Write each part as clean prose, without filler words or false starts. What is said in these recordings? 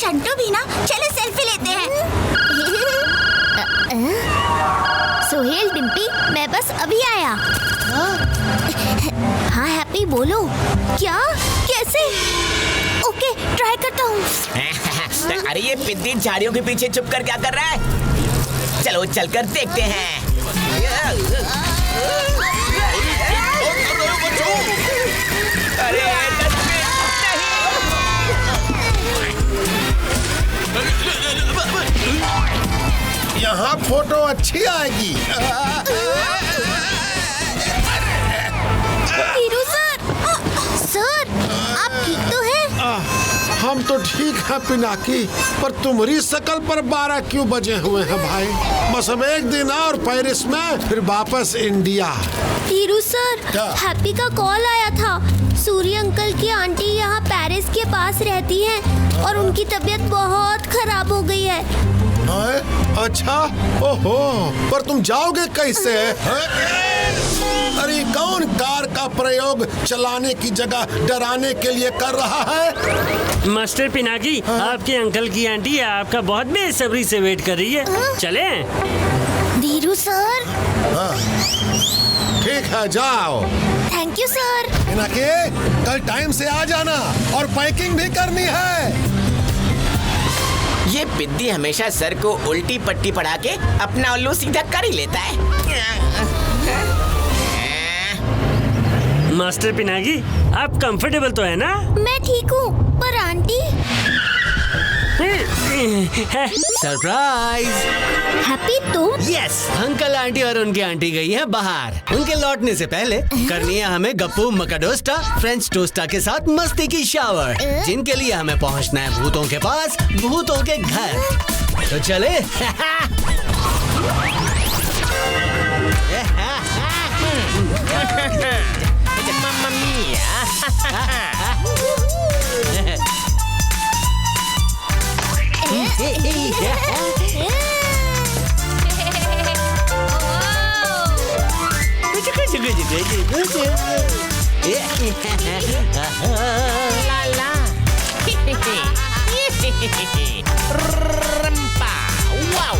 शंटू भी ना, चलो सेल्फी लेते हैं। सोहेल, डिम्पी, मैं बस अभी आया। हाँ हैप्पी, बोलो। क्या? कैसे? ओके, ट्राई करता हूँ। अरे ये पिद्दी झाड़ियों के पीछे छुप कर क्या कर रहा है? चलो चलकर देखते हैं। अरे यहाँ फोटो अच्छी आएगी। हीरू सर, सर आप ठीक तो हैं? हम तो ठीक है पिनाकी, पर तुम्हारी शकल पर 12 क्यों बजे हुए हैं भाई? बस अब एक दिन और पेरिस में, फिर वापस इंडिया। हीरू सर, क्या? हैप्पी का कॉल आया था। सूर्य अंकल की आंटी यहाँ पेरिस के पास रहती हैं और उनकी तबीयत बहुत खराब हो गई है। अच्छा, ओहो, पर तुम जाओगे कैसे? अरे कौन कार का प्रयोग चलाने की जगह डराने के लिए कर रहा है? मास्टर पिनाकी, आपके अंकल की आंटी आपका बहुत बेसब्री से वेट कर रही है। चलें? धीरू सर। ठीक है, जाओ। Thank you sir. पिनाकी, कल टाइम से आ जाना और पैकिंग भी करनी है। ये पिद्दी हमेशा सर को उल्टी पट्टी पढ़ा के अपना उल्लू सीधा कर ही लेता है। मास्टर पिनाकी, आप कंफर्टेबल तो है ना? मैं ठीक हूँ, पर आंटी? सरप्राइज! हैप्पी तुम? यस, अंकल आंटी और उनकी आंटी गई हैं बाहर। उनके लौटने से पहले करनी है हमें गप्पू मकाडोस्टा फ्रेंच टोस्टा के साथ मस्ती की शावर, जिनके लिए हमें पहुंचना है भूतों के पास, भूतों के घर। तो चले। मम्मा मिया। रंपा, वाव।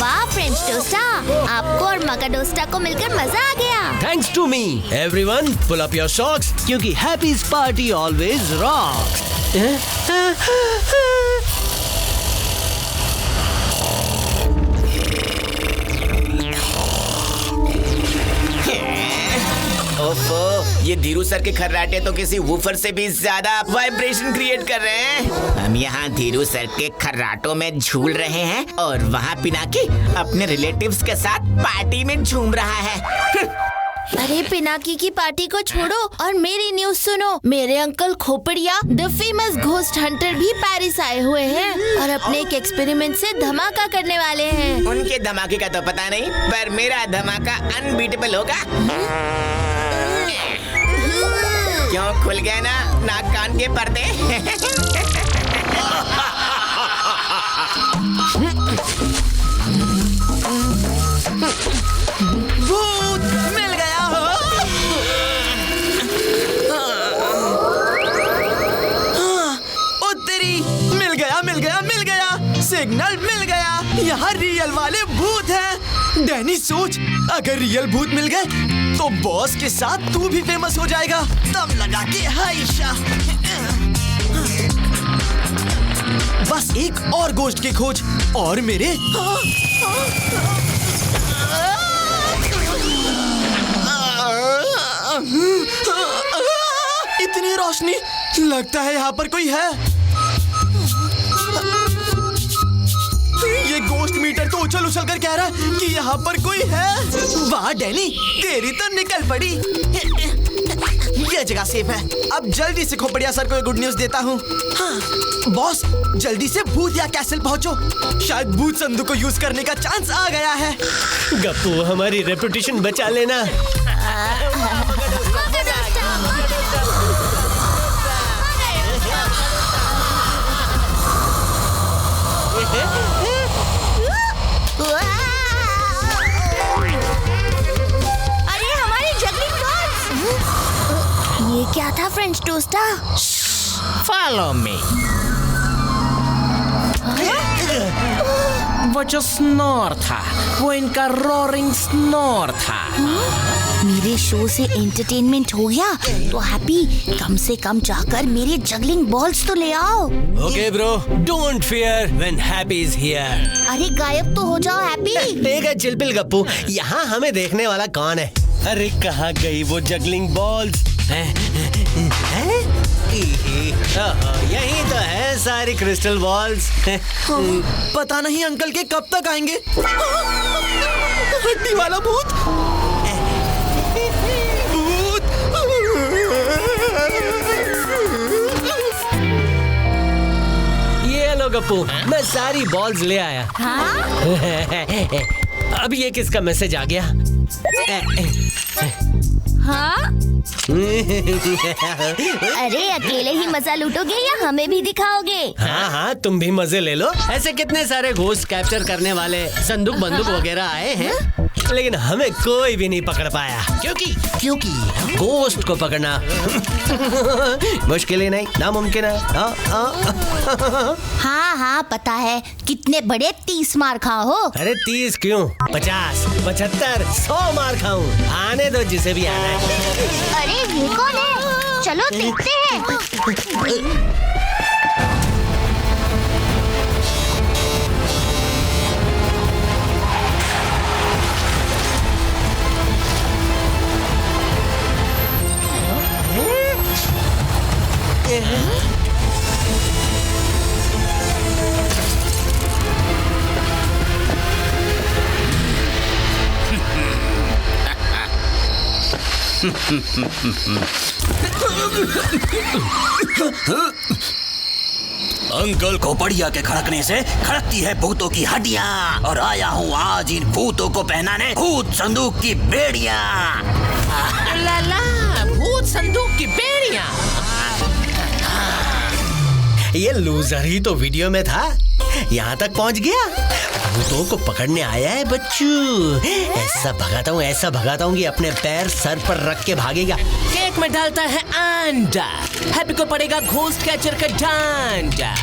वाह फ्रेंच टोस्टा, आपको और मकाडोस्टा को मिलकर मजा आ गया। Thanks to me, everyone, pull up your socks, क्योंकि Happy's party always rocks. ओफो, ये धीरू सर के खर्राटे तो किसी वूफर से भी ज्यादा वाइब्रेशन क्रिएट कर रहे हैं। हम यहाँ धीरू सर के खर्राटों में झूल रहे हैं और वहाँ पिनाकी अपने रिलेटिव्स के साथ पार्टी में झूम रहा है। अरे पिनाकी की पार्टी को छोड़ो और मेरी न्यूज सुनो। मेरे uncle Khopadiya the famous ghost hunter भी पेरिस आए हुए हैं और अपने एक एक्सपेरिमेंट से धमाका करने वाले हैं। उनके धमाके का तो पता नहीं, पर मेरा धमाका अनबीटेबल होगा। क्यों खुल गए ना नाक कान के पर्दे? भूत मिल गया हो। उत्तरी मिल गया, मिल गया, मिल गया, सिग्नल मिल गया। यहाँ रियल वाले भूत हैं। डैनी सोच, अगर रियल भूत मिल गए तो बॉस के साथ तू भी फेमस हो जाएगा। दम लगा के हाइशा। बस एक और गोश्त की खोज और मेरे इतनी रोशनी, लगता है यहाँ पर कोई है। ये गोश्त मीटर तो उछल उछल कर कह रहा है कि यहाँ पर कोई है। वाह डैनी, तेरी तो निकल पड़ी। ये जगह सेफ है। अब जल्दी से खोपड़िया सर को गुड न्यूज देता हूँ। हाँ, बॉस जल्दी से भूत या कैसल पहुँचो। शायद भूत संदूक को यूज करने का चांस आ गया है। गप्पू, हमारी रेपुटेशन बचा लेना। फ्रेंच टोस्टा। Follow me. वो जो स्नोर था वो इनका रोरिंग स्नोर था। मेरे शो से एंटरटेनमेंट हो गया तो हैप्पी कम से कम जाकर मेरे जगलिंग बॉल्स तो ले आओ। Okay bro, don't fear when happy is here. अरे गायब तो हो जाओ हैप्पी। ठीक है चिलपिल गप्पू, यहाँ हमें देखने वाला कौन है? अरे कहाँ गई वो जगलिंग बॉल्स? यही तो है सारी क्रिस्टल बॉल्स। पता नहीं अंकल के कब तक आएंगे। हड्डी वाला भूत। ये लो गप्पू, मैं सारी बॉल्स ले आया। अब ये किसका मैसेज आ गया? हाँ? अरे अकेले ही मजा लूटोगे या हमें भी दिखाओगे? हाँ हाँ, तुम भी मजे ले लो। ऐसे कितने सारे घोस्ट कैप्चर करने वाले संदूक बंदूक वगैरह आए हैं, लेकिन हमें कोई भी नहीं पकड़ पाया। क्योंकि घोस्ट को पकड़ना मुश्किल ही नहीं, नामुमकिन है। हाँ हाँ पता है, कितने बड़े 30 मार खाओ हो। अरे 30 क्यों, 50, 75, 100 मार खाऊं, आने दो जिसे भी आना है। अरे ये कौन है? चलो देखते हैं। अंकल खोपड़िया के खड़कने से खड़कती है भूतों की हड्डियाँ, और आया हूँ आज इन भूतों को पहनाने भूत संदूक की बेड़ियाँ। लाला, भूत संदूक की बेड़ियाँ। ये लूजर ही तो वीडियो में था, यहाँ तक पहुँच गया। भूतों को पकड़ने आया है बच्चू। ऐसा भगाता हूँ कि अपने पैर सर पर रख के भागेगा। केक में डालता है अंडा, हैप्पी को पड़ेगा घोस्ट कैचर का डंडा।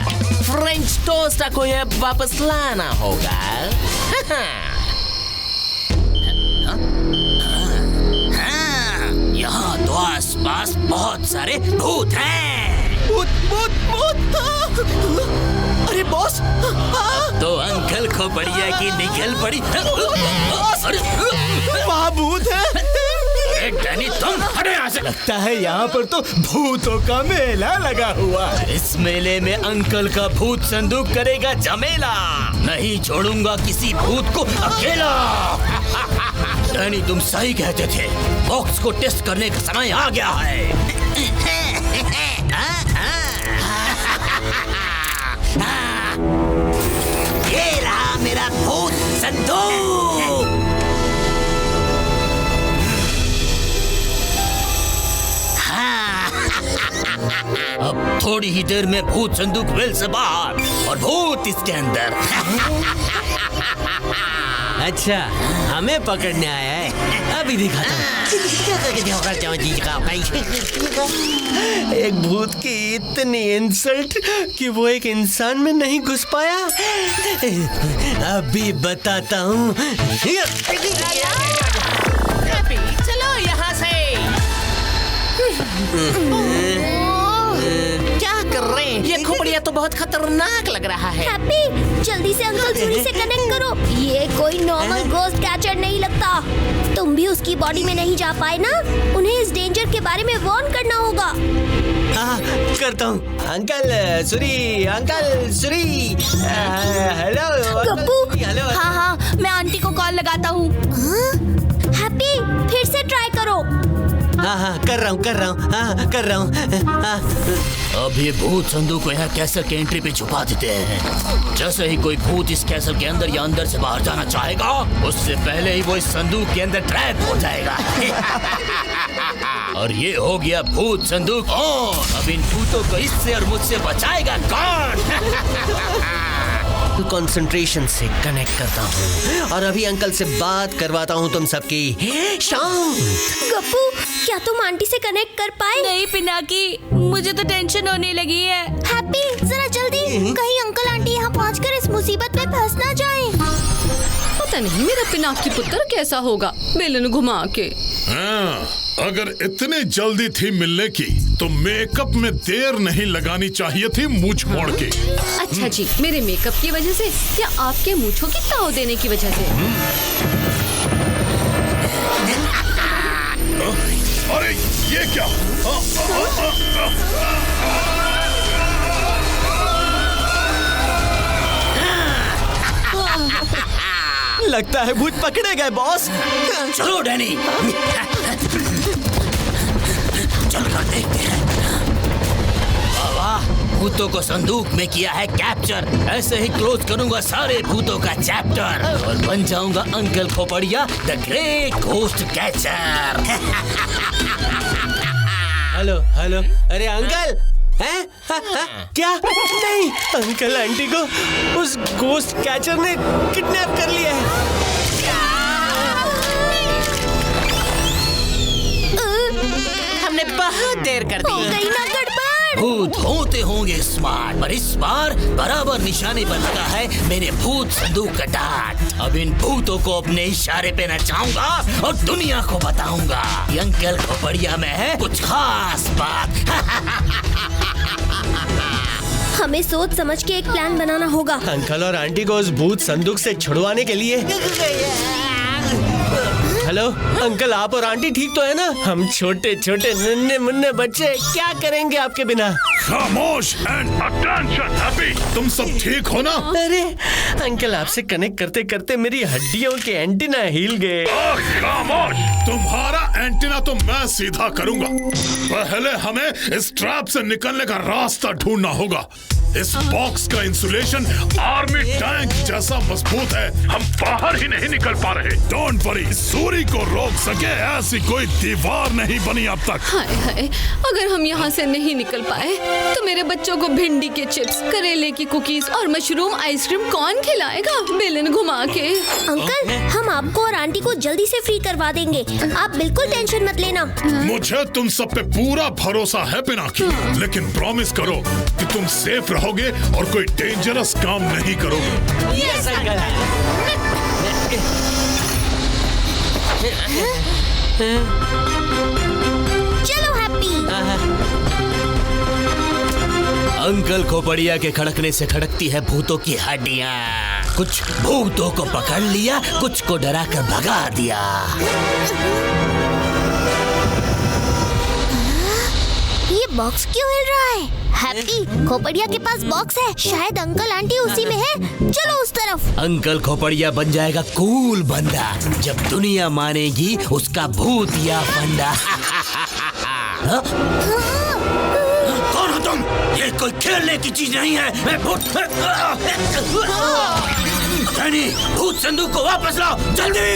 फ्रेंच टोस्ट को ये वापस लाना होगा। यहाँ तो आसपास बहुत सारे भूत हैं। भूत भूत भूत। अरे बॉस, तो अंकल खोपड़िया की निकल पड़ी। वहाँ भूत है। डैनी तुम हटो यहाँ से। लगता है यहाँ पर तो भूतों का मेला लगा हुआ है। इस मेले में अंकल का भूत संदूक करेगा झमेला। नहीं छोड़ूंगा किसी भूत को अकेला। डैनी तुम सही कहते थे, बॉक्स को टेस्ट करने का समय आ गया है। ये रहा मेरा भूत संदूक। अब थोड़ी ही देर में भूत संदूक वेल से बाहर और भूत इसके अंदर। अच्छा, हमें पकड़ने आया है, अभी दिखाता हूँ। एक भूत की इतनी इंसल्ट कि वो एक इंसान में नहीं घुस पाया। अभी बताता हूँ। चलो यहाँ से। क्या कर रहे हैं? ये खोपड़िया तो बहुत खतरनाक लग रहा है। हैप्पी जल्दी से अंकल सुनी से कनेक्ट करो। ये कोई नॉर्मल घोस्ट कैचर नहीं लगता। तुम भी उसकी बॉडी में नहीं जा पाए ना, उन्हें इस डेंजर के बारे में वार्न करना होगा। हाँ, करता हूँ। अंकल सुरी। हेलो गप्पू। हेलो। हाँ हाँ, मैं आंटी को कॉल लगाता हूँ। हैप्पी फिर से ट्राई करो। हाँ, कर रहा हूँ। अब ये भूत संदूक को यहाँ कैसल के एंट्री पे छुपा देते हैं। जैसे ही कोई भूत इस कैसल के अंदर या अंदर से बाहर जाना चाहेगा, उससे पहले ही वो इस संदूक के अंदर ट्रैप हो जाएगा। और ये हो गया भूत संदूक ऑन। अब इन भूतों को इससे और मुझसे बचाएगा कौन? कंसंट्रेशन से कनेक्ट करता हूँ और अभी अंकल से बात करवाता हूँ तुम सबकी। शांत। गप्पू, क्या तुम आंटी से कनेक्ट कर पाए? नहीं पिनाकी, मुझे तो टेंशन होने लगी है। हैप्पी, जरा जल्दी, कहीं अंकल आंटी यहाँ पहुँचकर इस मुसीबत में फंस ना जाएं। पता नहीं मेरा पिनाकी पुत्र कैसा होगा, बेलन घुमा के। हाँ, अगर इतनी जल्दी थी मिलने की तो मेकअप में देर नहीं लगानी चाहिए थी मुझ मोड़ के। अच्छा जी, मेरे मेकअप की वजह से या आपके मूंछों की ताव देने की वजह से? अरे ये क्या? लगता है भूत पकड़े गए बॉस। चलो डैनी, चल कर देखते हैं। वाह, भूतों को संदूक में किया है कैप्चर। ऐसे ही क्लोज करूंगा सारे भूतों का चैप्टर और बन जाऊंगा uncle Khopadiya the great ghost catcher. Hello hello, अरे अंकल हैं? क्या? नहीं, अंकल आंटी को उस गोस्ट कैचर ने किडनैप कर लिया है। हमने बहुत देर कर दी। हो गई ना गड़बड़। भूत होते होंगे स्मार्ट, पर इस बार बराबर निशाने पर लगा है मेरे भूत संदूक का डांट। अब इन भूतों को अपने इशारे पे नचाऊंगा और दुनिया को बताऊंगा कि अंकल खोपड़िया में है कुछ खास बात। हमें सोच समझ के एक प्लान बनाना होगा। अंकल और आंटी को उस भूत संदूक से छुड़वाने के लिए। हेलो अंकल, आप और आंटी ठीक तो है ना? हम छोटे छोटे नन्हे मुन्ने बच्चे क्या करेंगे आपके बिना? खामोश एंड अटेंशन हैप्पी, तुम सब ठीक हो ना? अरे अंकल, आपसे कनेक्ट करते करते मेरी हड्डियों के एंटीना हिल गए। खामोश, तुम्हारा एंटीना तो मैं सीधा करूंगा। पहले हमें इस ट्रैप से निकलने का रास्ता ढूंढना होगा। इस बॉक्स का इंसुलेशन आर्मी टैंक जैसा मजबूत है, हम बाहर ही नहीं निकल पा रहे। डोंट वरी, सूरी को रोक सके ऐसी कोई दीवार नहीं बनी अब तक। हाय हाय, अगर हम यहाँ से नहीं निकल पाए तो मेरे बच्चों को भिंडी के चिप्स, करेले की कुकीज और मशरूम आइसक्रीम कौन खिलाएगा, बेलन घुमा के? अंकल, हम आपको और आंटी को जल्दी से फ्री करवा देंगे, आप बिल्कुल टेंशन मत लेना। मुझे तुम सब पे पूरा भरोसा है पिनाकी, लेकिन प्रॉमिस करो कि तुम सेफ रहोगे और कोई डेंजरस काम नहीं करोगे। Yes uncle. चलो हैप्पी। अंकल खोपड़िया के खड़कने से खड़कती है भूतों की हड्डियाँ। कुछ भूतों को पकड़ लिया, कुछ को डरा कर भगा दिया। ये बॉक्स क्यों हिल रहा है? हैप्पी, खोपड़िया के पास बॉक्स है, शायद अंकल आंटी उसी में है। चलो उस तरफ। अंकल खोपड़िया बन जाएगा कूल बंदा जब दुनिया मानेगी उसका भूत या फंडा। कौन हो तुम? ये कोई खेलने की चीज नहीं है। मैं भूत। डैनी, भूत संदूक को वापस लाओ जल्दी।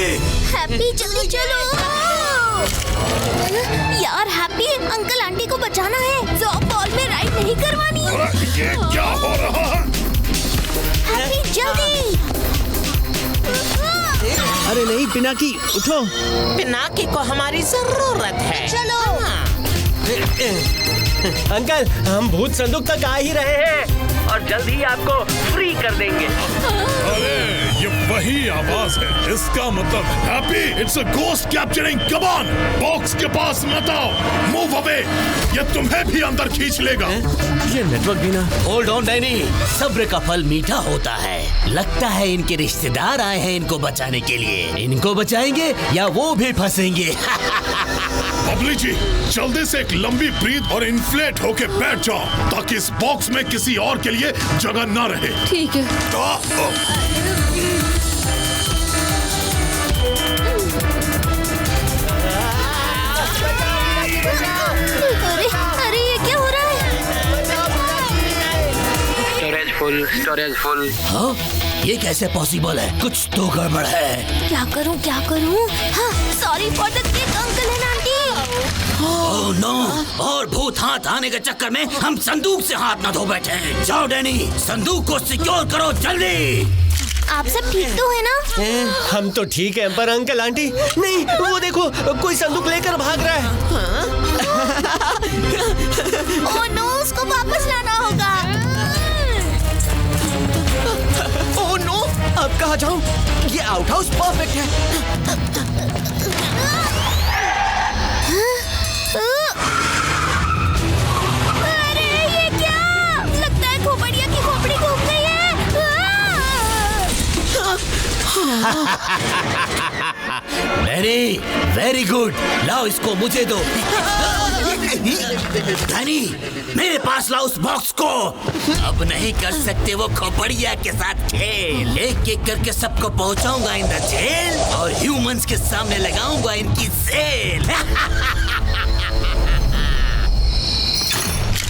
हैप्पी जल्दी चलो। यार हैप्पी, अंकल आंटी को बचाना है, जॉब बॉल में राइड नहीं करवानी। ये क्या हो रहा है? हैप्पी जल्दी। अरे नहीं पिनाकी, उठो। पिनाकी को हमारी जरूरत है। चलो। अंकल, हम भूत संदूक तक आ ही रहे हैं और जल्द ही आपको फ्री कर देंगे। अरे ये वही आवाज है, इसका मतलब happy, it's a ghost capturing. Come on, box के पास मत आओ, मूव अवे, ये तुम्हें भी अंदर खींच लेगा। ये नेटवर्क भी ना। होल्ड ऑन डैनी, सब्र का फल मीठा होता है। लगता है इनके रिश्तेदार आए हैं इनको बचाने के लिए। इनको बचाएंगे या वो भी फंसेंगे। बबली जी, जल्दी से एक लंबी ब्रीथ और इन्फ्लेट होके बैठ जाओ ताकि इस बॉक्स में किसी और के लिए जगह न रहे। ठीक है। अरे ये क्या हो रहा है? Storage full. हाँ, ये कैसे पॉसिबल है? कुछ तो गड़बड़ है। क्या करूं? हाँ, sorry for the kick uncle and auntie. Oh no, और भूत हाथ आने के चक्कर में हम संदूक से हाथ न धो बैठे। जाओ डैनी, संदूक को सिक्योर करो जल्दी। आप सब ठीक तो है ना? हम तो ठीक है, पर अंकल आंटी नहीं, वो देखो कोई संदूक लेकर भाग रहा है। ओह नो, उसको वापस लाना होगा। ओह नो, अब कहाँ जाऊँ? ये आउट हाउस परफेक्ट है। अरे ये क्या? लगता है खोपड़िया की खोपड़ी घूम गई है। डैनी, वेरी गुड, लाओ इसको मुझे दो। डैनी, मेरे पास लाओ उस बॉक्स को। अब नहीं कर सकते वो खोपड़िया के साथ खेल। एक एक करके सबको पहुंचाऊंगा इन द जेल और ह्यूमंस के सामने लगाऊंगा इनकी सेल।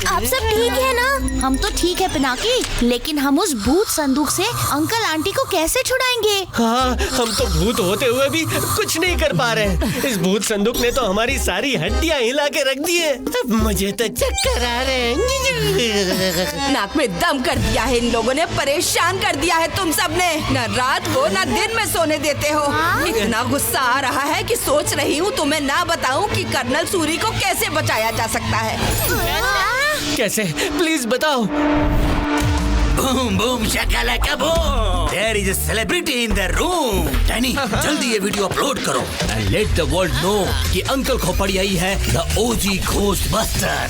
आप सब ठीक है ना? हम तो ठीक है पिनाकी, लेकिन हम उस भूत संदूक से अंकल आंटी को कैसे छुड़ाएंगे? हाँ, हम तो भूत होते हुए भी कुछ नहीं कर पा रहे हैं। इस भूत संदूक ने तो हमारी सारी हड्डियां हिला के रख दी है। अब मुझे तो चक्कर आ रहे हैं। नाक में दम कर दिया है इन लोगों ने, परेशान कर दिया है तुम सबने। न रात को न दिन में सोने देते हो। इतना गुस्सा आ रहा है कि सोच रही हूँ तुम्हें ना बताऊं कि कर्नल सूरी को कैसे बचाया जा सकता है। कैसे? प्लीज बताओ। Boom boom shakalaka boom, there is a celebrity in the room. Danny, जल्दी ये वीडियो अपलोड करो and let the world know कि अंकल खोपड़िया ही है द ओजी घोस्टबस्टर।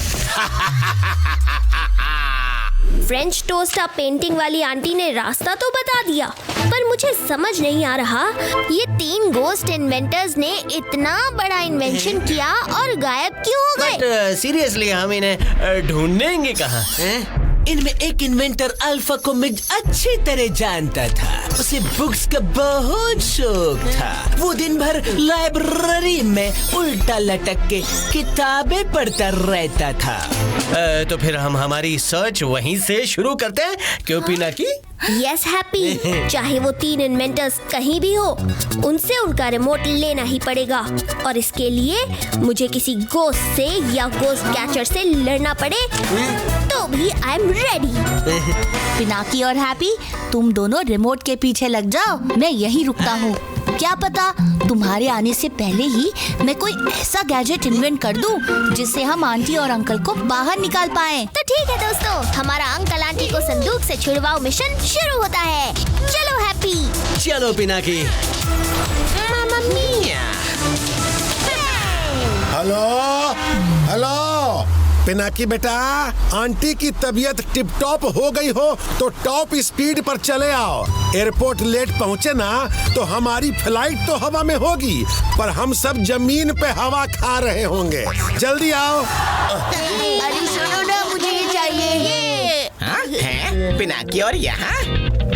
फ्रेंच टोस्टा पेंटिंग वाली आंटी ने रास्ता तो बता दिया, पर मुझे समझ नहीं आ रहा ये 3 गोस्ट इन्वेंटर्स ने इतना बड़ा इन्वेंशन किया और गायब क्यों हो गए? बट सीरियसली हम इन्हें ढूंढेंगे कहाँ? इनमें एक इन्वेंटर अल्फा को मैं अच्छी तरह जानता था। उसे बुक्स का बहुत शौक था। वो दिन भर लाइब्रेरी में उल्टा लटक के किताबें पढ़ता रहता था। तो फिर हम हमारी सर्च वहीं से शुरू करते हैं, क्यों पिनाकी? यस हैप्पी, चाहे वो 3 इन्वेंटर्स कहीं भी हो, उनसे उनका रिमोट लेना ही पड़ेगा। और इसके लिए मुझे किसी गोस्ट से या गोस्ट कैचर से लड़ना पड़े तो भी आई एम रेडी। पिनाकी और हैप्पी, तुम दोनों रिमोट के पीछे लग जाओ, मैं यहीं रुकता हूँ। क्या पता तुम्हारे आने से पहले ही मैं कोई ऐसा गैजेट इन्वेंट कर दूं जिससे हम आंटी और अंकल को बाहर निकाल पाएं। तो ठीक है दोस्तों, हमारा अंकल आंटी को संदूक से छुड़वाओ मिशन शुरू होता है। चलो हैप्पी। चलो पिनाकी। मामा मिया। हेलो हेलो पिनाकी बेटा, आंटी की तबीयत टिप टॉप हो गई हो तो टॉप स्पीड पर चले आओ। एयरपोर्ट लेट पहुँचे ना तो हमारी फ्लाइट तो हवा में होगी, पर हम सब जमीन पे हवा खा रहे होंगे। जल्दी आओ। अरे सुनो ना, मुझे ये चाहिए। हाँ? है? पिनाकी और यहाँ?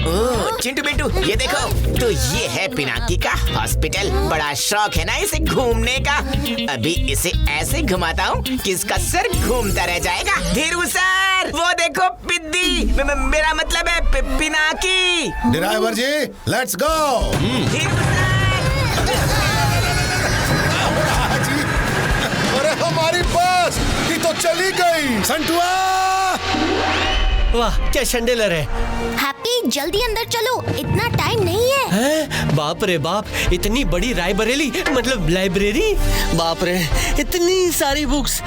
ओह चिंटू बिंटू, ये देखो, तो ये है पिनाकी का हॉस्पिटल। बड़ा शौक है ना इसे घूमने का। अभी इसे ऐसे घुमाता हूँ कि इसका सर घूमता रह जाएगा। धीरू सर, वो देखो पिद्दी, मेरा मतलब है पिनाकी। ड्राइवर जी, लेट्स गो। अरे हमारी बस ये तो चली गई। संटुआ, वाह क्या शंडेलर है। हैप्पी जल्दी अंदर चलो, इतना टाइम नहीं है। हैं? बाप रे बाप, इतनी बड़ी रायबरेली, मतलब लाइब्रेरी। बाप रे, इतनी सारी बुक्स।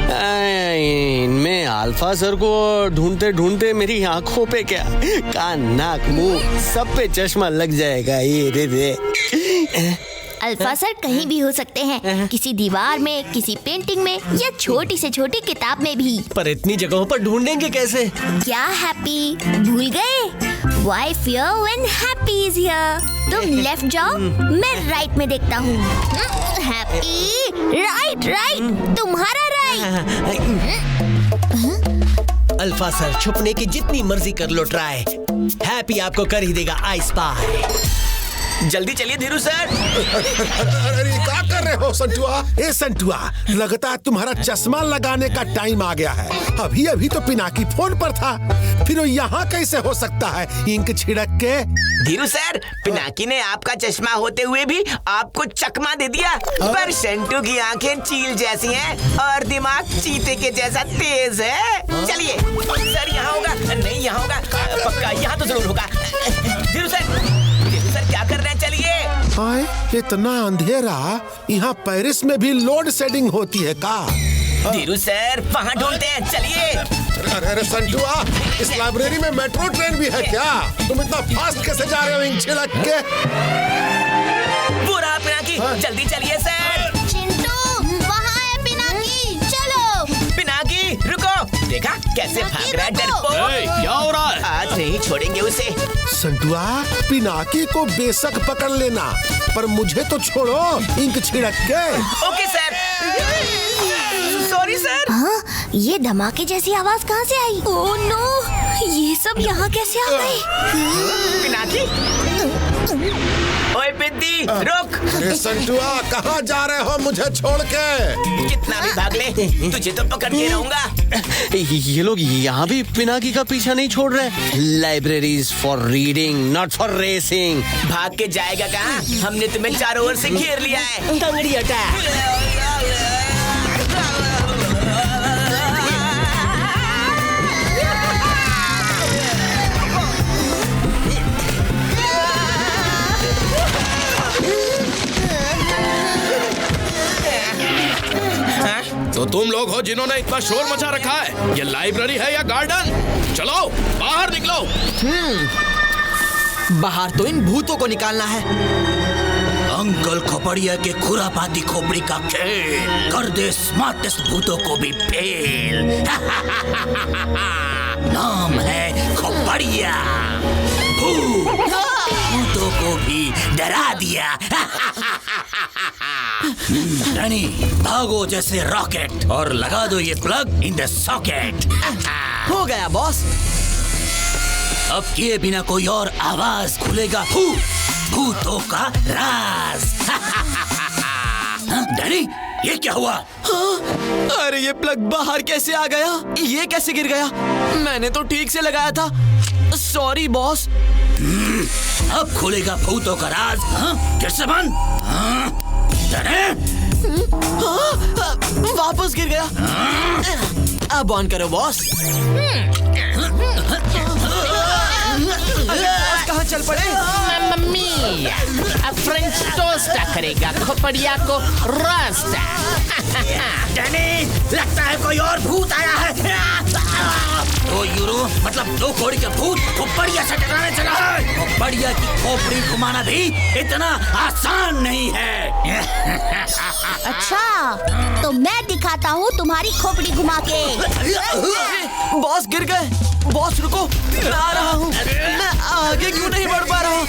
इनमें अल्फा सर को ढूंढते ढूंढते मेरी आंखों पे क्या कान नाक मुंह सब पे चश्मा लग जाएगा। ये रे अल्फा सर कहीं भी हो सकते हैं, किसी दीवार में, किसी पेंटिंग में या छोटी से छोटी किताब में भी। पर इतनी जगहों पर ढूंढेंगे कैसे? क्या हैप्पी भूल गए? Why fear when happy is here? तुम लेफ्ट जाओ, मैं राइट में देखता हूँ। हैप्पी, राइट राइट, तुम्हारा राइट। अल्फा सर छुपने की जितनी मर्जी कर लो ट्राई, हैप्पी आपको कर ही देगा आई स्पाई। जल्दी चलिए धीरू सर। अरे क्या कर रहे हो संटुआ? ए संटुआ, लगता है तुम्हारा चश्मा लगाने का टाइम आ गया है। अभी अभी तो पिनाकी फोन पर था, फिर वो यहाँ कैसे हो सकता है इंक छिड़क के? धीरू सर, पिनाकी ने आपका चश्मा होते हुए भी आपको चकमा दे दिया। पर संटू की आंखें चील जैसी हैं और दिमाग चीते के जैसा तेज है। चलिए सर, यहाँ होगा नहीं, यहाँ होगा पक्का, यहाँ तो जरूर होगा। धीरू सर क्या कर रहे हैं? चलिए। हाय, इतना अंधेरा, यहाँ पेरिस में भी लोड शेडिंग होती है का? धीरू सर वहाँ ढूंढते हैं, चलिए। अरे संटुआ, इस लाइब्रेरी में मेट्रो ट्रेन भी है क्या? तुम इतना फास्ट कैसे जा रहे हो इंक छिड़क के? पूरा पिनाकी, जल्दी चलिए सर। चिंटू, वहाँ है पिनाकी, चलो। पिनाकी रुको, देखा कैसे भाग रहा है डरपोक। क्या हो रहा है? आज नहीं छोड़ेंगे उसे। संटुआ, पिनाकी को बेशक पकड़ लेना, पर मुझे तो छोड़ो इंक छिड़क के। Okay sir. Sorry sir. हाँ, ये धमाके जैसी आवाज कहाँ से आई? ओह नो, ये सब यहाँ कैसे आ गए? पिनाकी, ओए बिद्दी रुक। अरे संटुआ, कहाँ जा रहे हो मुझे छोड़ के? कितना भी भाग ले, तुझे तो पकड़ के रहूंगा। ये लोग यहाँ भी पिनाकी का पीछा नहीं छोड़ रहे। Libraries for reading, not for racing. भाग के जाएगा कहाँ? हमने तुम्हें चारों ओर से घेर लिया है। कंगड़ी अटैक। तो तुम लोग हो जिन्होंने इतना शोर मचा रखा है। ये लाइब्रेरी है या गार्डन? चलो बाहर निकलो। बाहर तो इन भूतों को निकालना है। अंकल खोपड़िया के खुरापाती खोपड़ी का खेल कर दे स्मार्टेस्ट भूतों को भी फेल। नाम है खोपड़िया, भूतों को भी डरा दिया। रानी, भागो जैसे रॉकेट और लगा दो ये प्लग इन द सॉकेट। हो गया बॉस। अब किए बिना कोई और आवाज खुलेगा भूतों का राज। डैनी, ये क्या हुआ? अरे ये प्लग बाहर कैसे आ गया? ये कैसे गिर गया? मैंने तो ठीक से लगाया था। Sorry boss. अब खुलेगा भूतों का राज। कैसे बंद? वापस गिर गया। अब ऑन करो बॉस। कहाँ चल पड़े? मम्मी, अब फ्रेंच टोस्ट करेगा खोपड़िया को रोस्ट। डैनी, लगता है कोई और भूत आया है। दो यूरो मतलब 2 कौड़ी का भूत खोपड़िया से टकराने चला है। खोपड़िया की खोपड़ी घुमाना भी इतना आसान नहीं है। अच्छा, तो मैं दिखाता हूँ तुम्हारी खोपड़ी घुमा के। बॉस गिर गए। बॉस रुको, मैं आ रहा हूँ। मैं आगे क्यों नहीं बढ़ पा रहा?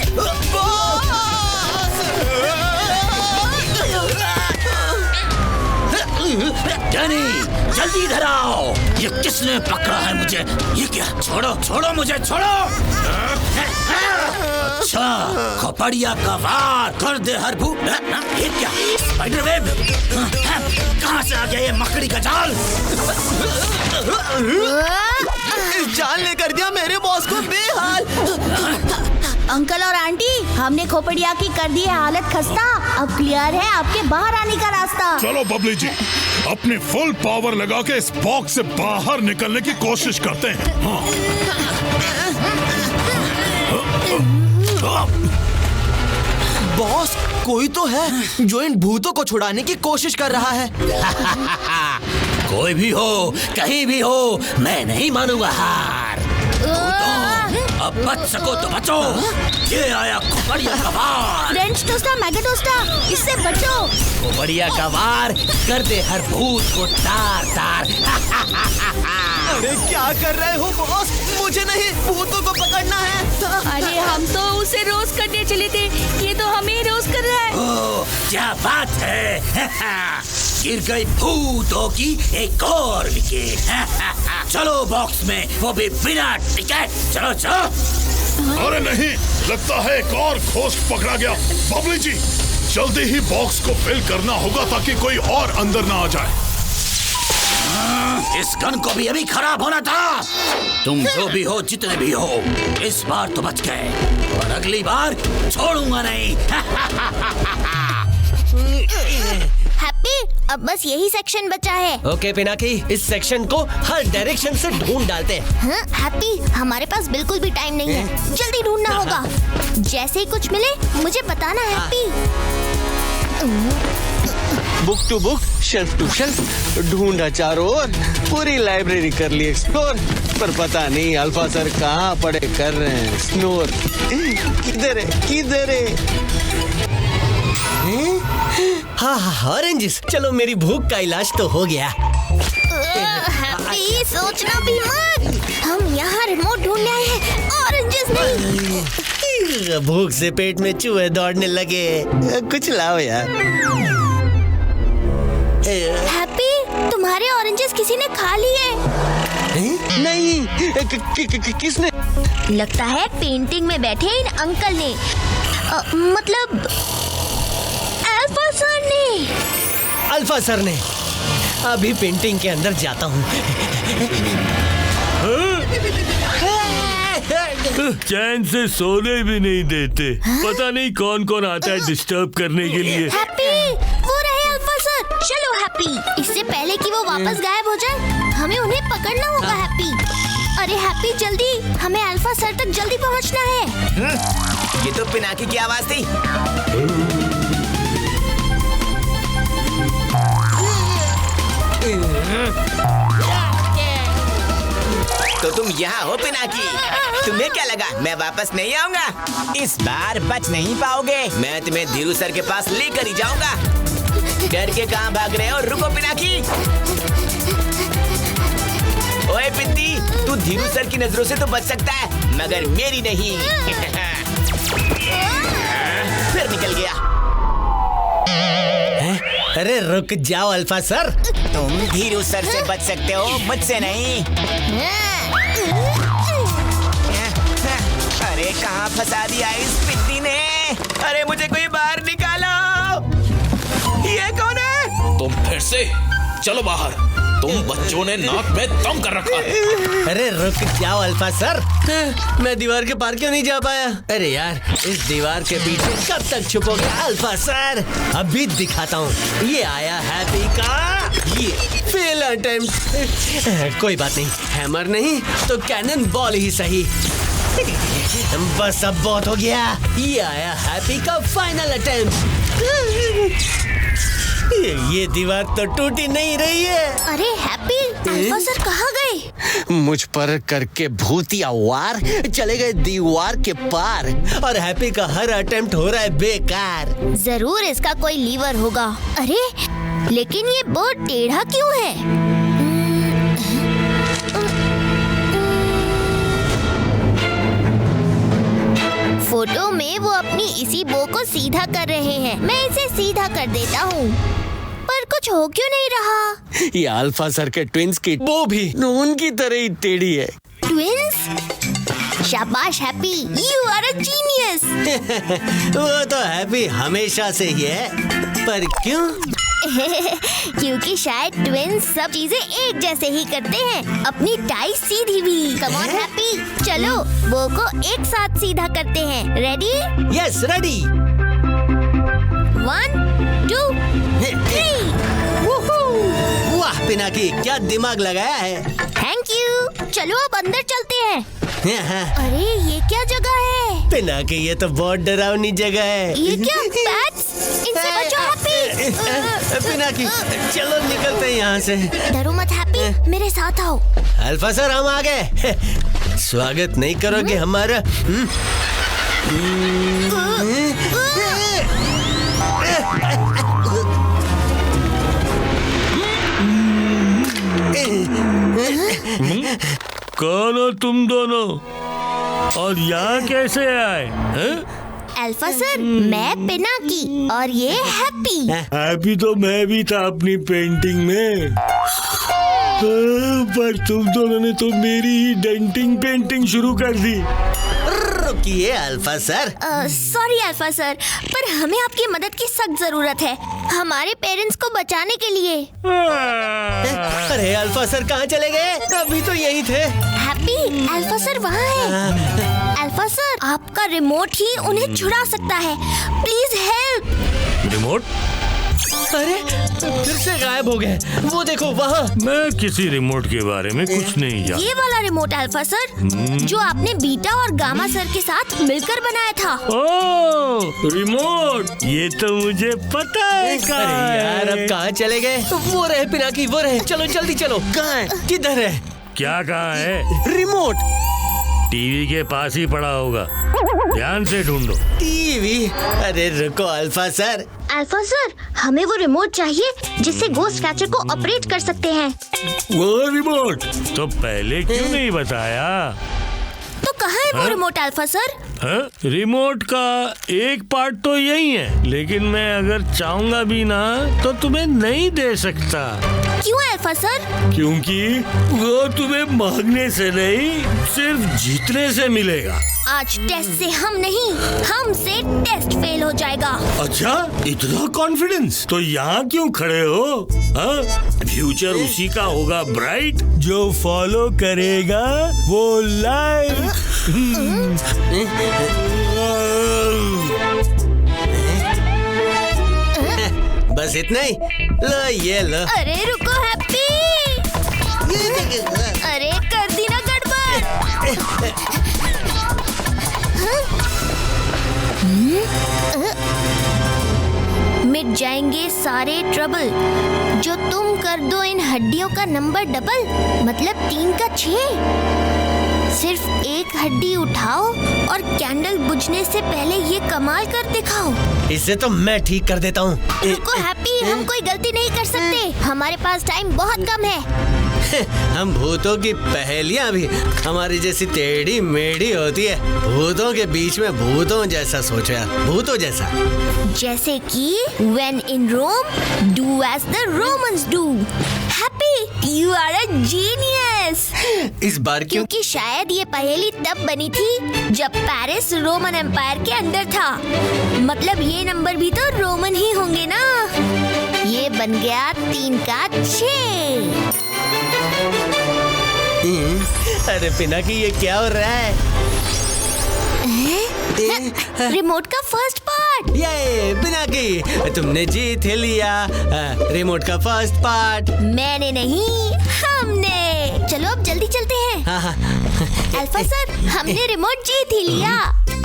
डैनी, जल्दी इधर आओ। ये किसने पकड़ा है मुझे? ये क्या? छोड़ो छोड़ो मुझे, छोड़ो। अच्छा, खोपड़िया का वार कर दे हर भूत। ये क्या? Spider web? कहाँ से आ गया ये मकड़ी का जाल? इस जाल ने कर दिया मेरे बॉस को बेहाल। अंकल और आंटी, हमने खोपड़िया की कर दी है हालत खस्ता। अब क्लियर है आपके बाहर आने का रास्ता। चलो बबली जी, अपनी फुल पावर लगा के इस बॉक्स से बाहर निकलने की कोशिश करते हैं। बॉस, कोई तो है जो इन भूतों को छुड़ाने की कोशिश कर रहा है। कोई भी हो, कहीं भी हो, मैं नहीं मानूंगा हार। अब बच सको तो बचो। ये आया खोपड़िया का वार। फ्रेंच टोस्टा, मैगी टोस्टा, इससे बचो। खोपड़िया का वार कर दे हर भूत को तार तार। अरे क्या कर रहे हो बॉस? मुझे नहीं, भूतों को पकड़ना है। अरे हम तो उसे रोस्ट करने चले थे, ये तो हमें रोस्ट कर रहा है। ओह, क्या बात है। गिर गई भूतों की एक और विकेट। चलो बॉक्स में, वो भी बिना टिकट। चलो चलो। अरे नहीं, लगता है एक और घोस्ट पकड़ा गया। बबली जी, जल्दी ही बॉक्स को फिल करना होगा ताकि कोई और अंदर ना आ जाए। इस गन को भी अभी खराब होना था। तुम जो भी हो, जितने भी हो, इस बार तो बच गए, और अगली बार छोड़ूंगा नहीं। हैप्पी, अब बस यही सेक्शन बचा है। ओके पिनाकी, इस सेक्शन को हर डायरेक्शन से ढूंढ डालते हैं। हाँ, हैप्पी, हमारे पास बिल्कुल भी टाइम नहीं है, जल्दी ढूंढना होगा। जैसे ही कुछ मिले मुझे बताना Happy. Book to book, shelf to shelf ढूंढा चारों ओर, पूरी लाइब्रेरी कर ली एक्सप्लोर, पर पता नहीं अल्फा सर कहाँ पड़े कर रहे हैं स्नोर। किधर है, किधर है? हाँ, ऑरेंजेस। चलो, मेरी भूख का इलाज तो हो गया। हैप्पी, सोचना भी मत, हम यहाँ रिमोट ढूंढने आए हैं, ऑरेंजेस नहीं। भूख से पेट में चूहे दौड़ने लगे, कुछ लाओ यार। हैप्पी, तुम्हारे ऑरेंजेस किसी ने खा लिए। नहीं, किसने? लगता है पेंटिंग में बैठे इन अंकल ने, मतलब अल्फा सर ने। अल्फा सर ने। अभी पेंटिंग के अंदर जाता हूँ। चैन से सोने भी नहीं देते। पता नहीं कौन कौन आता है डिस्टर्ब करने के लिए। हैप्पी, वो रहे अल्फा सर। चलो हैप्पी, इससे पहले कि वो वापस गायब हो जाए, हमें उन्हें पकड़ना होगा हैप्पी। अरे हैप्पी, जल्दी, हमें अल्फा सर तक जल्दी पहुंचना है। ये तो पिनाकी की आवाज थी। तो तुम यहाँ हो पिनाकी? तुम्हें क्या लगा मैं वापस नहीं आऊंगा? इस बार बच नहीं पाओगे। मैं तुम्हें धीरू सर के पास लेकर ही जाऊंगा। डर के कहाँ भाग रहे हो? रुको पिनाकी। ओए पिंती, तू धीरू सर की नजरों से तो बच सकता है, मगर मेरी नहीं। फिर निकल गया। अरे रुक जाओ अल्फा सर। तुम धीरू सर से बच सकते हो, मुझसे नहीं। अरे कहाँ फंसा दिया इस पिंती ने? अरे मुझे कोई बाहर निकालो। ये कौन है? तुम फिर से चलो बाहर। तुम बच्चों ने नाक में दम कर रखा है। अरे रुक जाओ अल्फा सर। मैं दीवार के पार क्यों नहीं जा पाया? अरे यार, इस दीवार के पीछे कब तक छुपोगे अल्फा सर? अभी दिखाता हूँ। ये आया हैप्पी का ये फेल अटेम्प्ट। कोई बात नहीं, हैमर नहीं तो कैनन बॉल ही सही। बस अब बहुत हो गया। ये आया हैप्पी का फाइनल अटेम्प्ट। ये दीवार तो टूटी नहीं रही है। अरे हैप्पी, अल्फा सर कहाँ गए? मुझ पर करके भूतिया वार चले गए दीवार के पार, और हैप्पी का हर अटेम्प्ट हो रहा है बेकार। जरूर इसका कोई लीवर होगा। अरे लेकिन ये बोर्ड टेढ़ा क्यों है? फोटो में वो अपनी इसी बो को सीधा कर रहे हैं। मैं इसे सीधा कर देता हूँ, पर कुछ हो क्यों नहीं रहा? ये अल्फा सर के ट्विंस की बो भी उनकी तरह ही टेढ़ी है। ट्विंस? शाबाश Happy, you are a genius. वो तो हैप्पी हमेशा से ही है, पर क्यों? क्योंकि शायद ट्विंस सब चीजें एक जैसे ही करते हैं, अपनी टाई सीधी भी। कम ऑन हैप्पी, चलो वो को एक साथ सीधा करते हैं। रेडी? Yes ready. 1 2 3। वाह पिनाकी, क्या दिमाग लगाया है। Thank you. चलो अब अंदर चलते हैं। अरे ये क्या जगह है? पिनाकी, ये तो बहुत डरावनी जगह है। ये क्या बैट्स? इनसे बचो हैप्पी। पिनाकी, चलो निकलते हैं यहाँ से। डरो मत हैप्पी, मेरे साथ आओ। अल्फा सर, हम आ गए। स्वागत नहीं करोगे हमारा? कौन हो तुम दोनों, और यहाँ कैसे आए हैं? अल्फा सर, मैं पिनाकी और ये हैप्पी। हैप्पी तो मैं भी था अपनी पेंटिंग में, पर तुम दोनों ने तो मेरी ही डेंटिंग पेंटिंग शुरू कर दी। किए alpha sir. Sorry alpha sir, पर हमें आपकी मदद की सख्त जरूरत है, हमारे पेरेंट्स को बचाने के लिए। अरे अल्फा सर कहाँ चले गए? अभी तो यही थे। हैप्पी, अल्फा सर वहाँ है। अल्फा सर, आपका रिमोट ही उन्हें छुड़ा सकता है, प्लीज हेल्प। रिमोट? अरे फिर से गायब हो गए। वो देखो वहाँ। मैं किसी रिमोट के बारे में कुछ नहीं जानता। ये वाला रिमोट अल्फा सर, जो आपने बीटा और गामा सर के साथ मिलकर बनाया था। ओह, रिमोट, ये तो मुझे पता है। अरे यार अब कहाँ चले गए? वो रहे पिनाकी, वो रहे। चलो जल्दी चलो। कहाँ है? किधर है? क्या कहाँ है? रिमोट टीवी के पास ही पड़ा होगा, ध्यान से ढूंढो। टीवी? अरे रुको अल्फा सर। अल्फा सर, हमें वो रिमोट चाहिए जिससे गोस्ट कैचर को ऑपरेट कर सकते हैं। वो रिमोट तो पहले क्यों नहीं बताया? तो कहाँ है वो रिमोट अल्फा सर? रिमोट का एक पार्ट तो यही है, लेकिन मैं अगर चाहूँगा भी ना तो तुम्हें नहीं दे सकता। क्यों अल्फा सर? क्योंकि वो तुम्हें मांगने से नहीं, सिर्फ जीतने से मिलेगा। आज टेस्ट से हम नहीं, हमसे टेस्ट फेल हो जाएगा। अच्छा, इतना कॉन्फिडेंस? तो यहाँ क्यों खड़े हो? फ्यूचर उसी का होगा ब्राइट, जो फॉलो करेगा वो लाइफ। बस इतना ही? लो ये लो। अरे रुको हैप्पी, अरे कर दी ना गड़बड़। मिट जाएंगे सारे ट्रबल, जो तुम कर दो इन हड्डियों का नंबर डबल, मतलब 3 का 6। सिर्फ एक हड्डी उठाओ और कैंडल बुझने से पहले ये कमाल कर दिखाओ। इसे तो मैं ठीक कर देता हूँ। रुको हैप्पी, हम कोई गलती नहीं कर सकते, हमारे पास टाइम बहुत कम है। हम भूतों की पहेलियाँ भी हमारी जैसी टेढ़ी मेढ़ी होती है। भूतों के बीच में भूतों जैसा सोचो यार, भूतों जैसा। जैसे कि when in Rome, do as the Romans do. Happy, you are a genius. इस बार क्यों? क्योंकि शायद ये पहेली तब बनी थी जब पेरिस रोमन एम्पायर के अंदर था, मतलब ये नंबर भी तो रोमन ही होंगे ना। ये बन गया 3 का 6। अरे पिनाकी, ये क्या हो रहा है? रिमोट का फर्स्ट पार्ट। ये पिनाकी, तुमने जीत ही लिया रिमोट का फर्स्ट पार्ट। मैंने नहीं, हमने। चलो अब जल्दी चलते हैं। अल्फा सर, हमने रिमोट जीत ही लिया।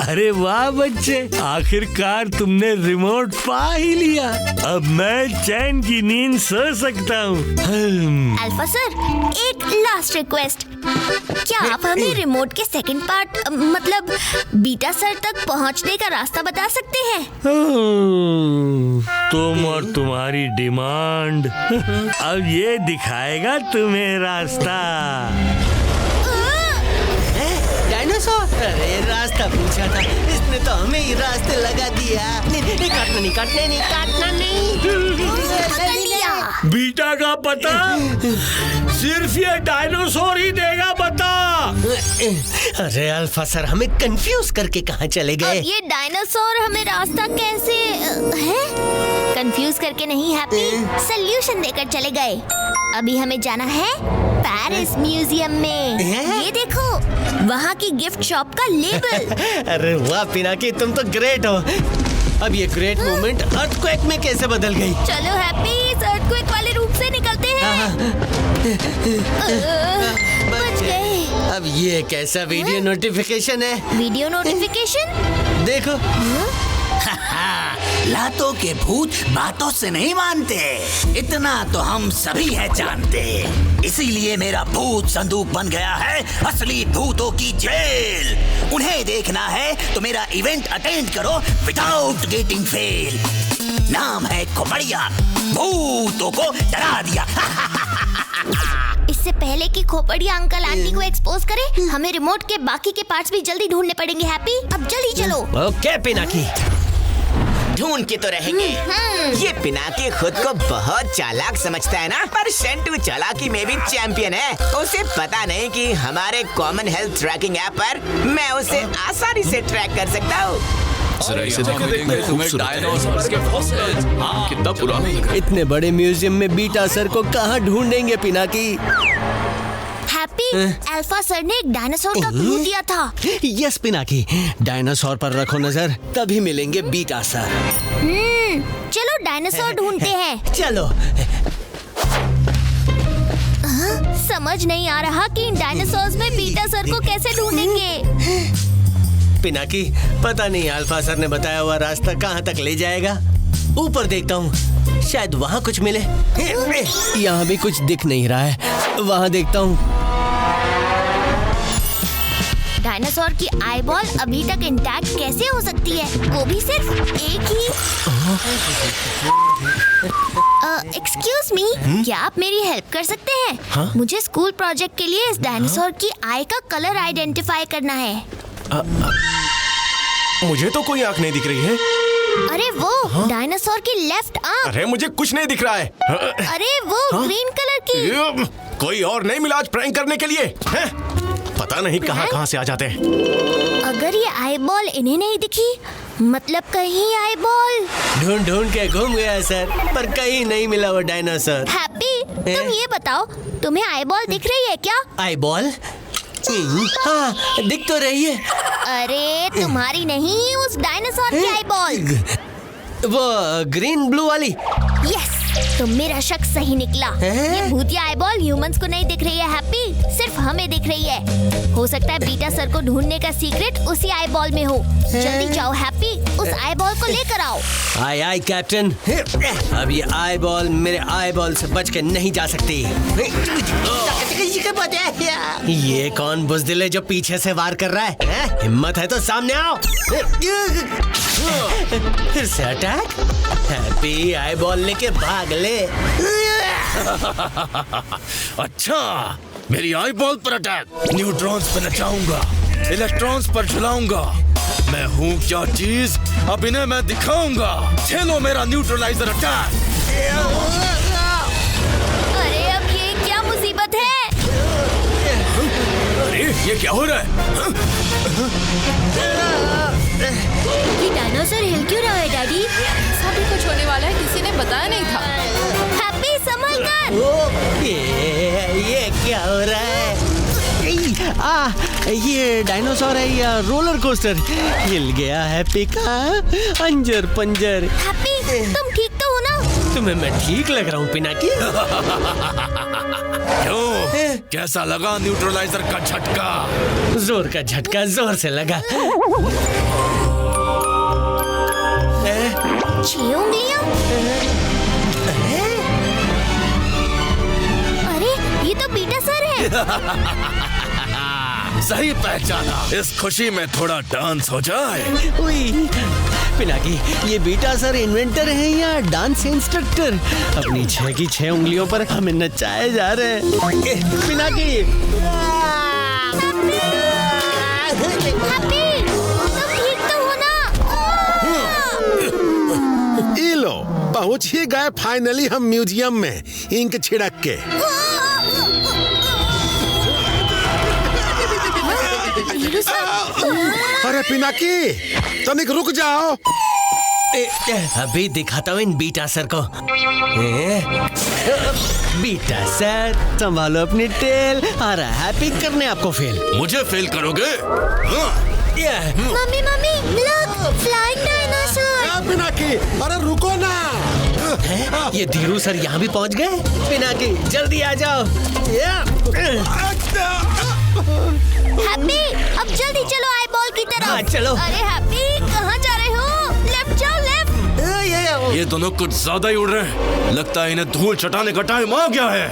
अरे वाह बच्चे, आखिरकार तुमने रिमोट पा ही लिया। अब मैं चैन की नींद सो सकता हूँ। अल्फा सर, एक लास्ट रिक्वेस्ट, क्या आप हमें रिमोट के सेकंड पार्ट, मतलब बीटा सर तक पहुँचने का रास्ता बता सकते हैं? तुम और तुम्हारी डिमांड अब ये दिखाएगा तुम्हें रास्ता। डायनासोर? अरे रास्ता पूछा था, इसने तो हमें ही रास्ते लगा दिया। काटना नहीं। बीटा का पता सिर्फ ये डायनासोर ही देगा पता। अरे अल्फा सर, हमें कंफ्यूज करके कहाँ चले गए? अब ये डायनासोर हमें रास्ता कैसे है? कंफ्यूज करके नहीं हैप्पी, सल्यूशन देकर चले गए। अभी हमें जाना है पेरिस म्यूजियम में। ये देखो, वहाँ की गिफ्ट शॉप का लेबल। अरे वाह पिनाकी, तुम तो ग्रेट हो। अब ये ग्रेट मोमेंट अर्थक्वेक में कैसे बदल गई? चलो हैप्पी, इस अर्थक्वेक वाले रूप से निकलते हैं। बच गए। अब ये कैसा वीडियो नोटिफिकेशन है? Video notification? देखो। लातों के भूत बातों से नहीं मानते, इतना तो हम सभी है जानते। इसीलिए मेरा भूत संदूक बन गया है असली भूतों की जेल। उन्हें देखना है तो मेरा इवेंट अटेंड करो विदाउट गेटिंग फेल। नाम है खोपड़िया, भूतों को डरा दिया। इससे पहले कि खोपड़िया अंकल आंटी को एक्सपोज करे, हमें रिमोट के बाकी के पार्ट्स भी जल्दी ढूंढने पड़ेंगे हैप्पी। अब जल्दी चलो। ओके पिनाकी। ढूंढ के तो रहेंगे। ये पिनाकी खुद को बहुत चालाक समझता है ना, पर शेंटू चालाकी में भी चैंपियन है। उसे पता नहीं कि हमारे कॉमन हेल्थ ट्रैकिंग ऐप पर मैं उसे आसानी से ट्रैक कर सकता हूँ। कितना पुराना। इतने बड़े म्यूजियम में बीटा सर को कहाँ ढूंढेंगे पिनाकी? हैप्पी, अल्फा सर ने एक डायनासोर का क्लू दिया था। यस पिनाकी, डायनासोर पर रखो नजर, तभी मिलेंगे बीटा सर। चलो डायनासोर ढूंढते हैं। चलो। समझ नहीं आ रहा कि इन डायनासोर्स में बीटा सर को कैसे ढूंढेंगे। पिनाकी, पता नहीं अल्फा सर ने बताया हुआ रास्ता कहाँ तक ले जाएगा। ऊपर देखता हूँ, शायद वहाँ कुछ मिले। यहाँ भी कुछ दिख नहीं रहा है, वहाँ देखता हूँ। डायनासोर की आईबॉल अभी तक इंटैक्ट कैसे हो सकती है, वो भी सिर्फ एक ही। एक्सक्यूज मी, क्या आप मेरी हेल्प कर सकते हैं? हाँ? मुझे स्कूल प्रोजेक्ट के लिए इस डायनासोर की आई का कलर आइडेंटिफाई करना है। मुझे तो कोई आँख नहीं दिख रही है। अरे वो डायनासोर की लेफ्ट आंख। अरे मुझे कुछ नहीं दिख रहा है। अरे वो ग्रीन कलर की। कोई और नहीं मिला आज प्रैंक करने के लिए है? पता नहीं कहाँ से आ जाते हैं। अगर ये आईबॉल इन्हें नहीं दिखी, मतलब कहीं आईबॉल ढूंढ ढूंढ के घूम गया सर, पर कहीं नहीं मिला वो डायनासोर। हैप्पी, तुम ये बताओ, तुम्हें आईबॉल दिख रही है क्या? आईबॉल? हाँ, दिख तो रही है। अरे तुम्हारी नहीं, उस डायनासोर की आईबॉल। वो ग्रीन ब्लू वाली। यस, तो मेरा शक सही निकला। ये भूतिया आईबॉल ह्यूमंस को नहीं दिख रही है हैप्पी, सिर्फ हमें दिख रही है। हो सकता है बीटा सर को ढूंढने का सीक्रेट उसी आईबॉल में हो। जल्दी जाओ हैप्पी, उस आईबॉल को लेकर आओ। आय आय कैप्टन। अब ये आईबॉल मेरे आईबॉल से बच के नहीं जा सकती। ये कौन बुज़दिल है जो पीछे से वार कर रहा है? हिम्मत है तो सामने आओ। फिर से अटैक। हैप्पी, आईबॉल लेके भाग ले। अच्छा, मेरी आई बॉल पर अटैक। न्यूट्रॉन्स पर नचाऊंगा, इलेक्ट्रॉन्स पर झुलाऊंगा। मैं हूँ क्या चीज, अब इन्हें मैं दिखाऊंगा। झेलो मेरा न्यूट्रलाइजर अटैक। अरे अब ये क्या मुसीबत है? अरे ये क्या हो रहा है? ये डायनासोर हिल क्यों रहा है डैडी? ऐसा भी कुछ होने वाला है, किसी ने बताया नहीं था। हैप्पी, संभल कर। ये क्या हो रहा है? ये डायनासोर है या रोलर कोस्टर? हिल गया हैप्पी का अंजर पंजर। हैप्पी, तुम ठीक तो हो ना? तुम्हें मैं ठीक लग रहा हूँ पिनाकी? क्यों? कैसा लगा न्यूट्रलाइजर का झटका? जोर का झटका जोर से लगा। 6 उंगलियां? अरे ये तो बीटा सर है। सही पहचाना। इस खुशी में थोड़ा डांस हो जाए। पिनाकी, ये बीटा सर इन्वेंटर हैं या डांस इंस्ट्रक्टर? अपनी 6 की 6 उंगलियों पर हमें नचाए जा रहे हैं। पिनाकी, हैप्पी, तुम ठीक तो हो ना? लो, पहुंच ही गए फाइनली हम म्यूजियम में, इंक छिड़क के। अरे पिनाकी, तनिक रुक जाओ। अभी दिखाता हूँ इन बीटा सर को। बीटा सर, संभालो अपनी टेल। आ रहा है हैप्पी करने आपको फेल। मुझे फेल करोगे? Mummy mummy, look, flying dinosaur. Pinaki, अरे रुको ना। ये धीरू सर यहाँ भी पहुँच गए। पिनाकी, जल्दी आ जाओ। हैप्पी, अब जल्दी चलो आईबॉल की तरफ। हाँ, चलो। अरे हैप्पी, कहाँ जा रहे हो? लेफ्ट जाओ, लेफ्ट। ये दोनों कुछ ज्यादा ही उड़ रहे हैं। लगता है इन्हें धूल चटाने का टाइम आ गया है।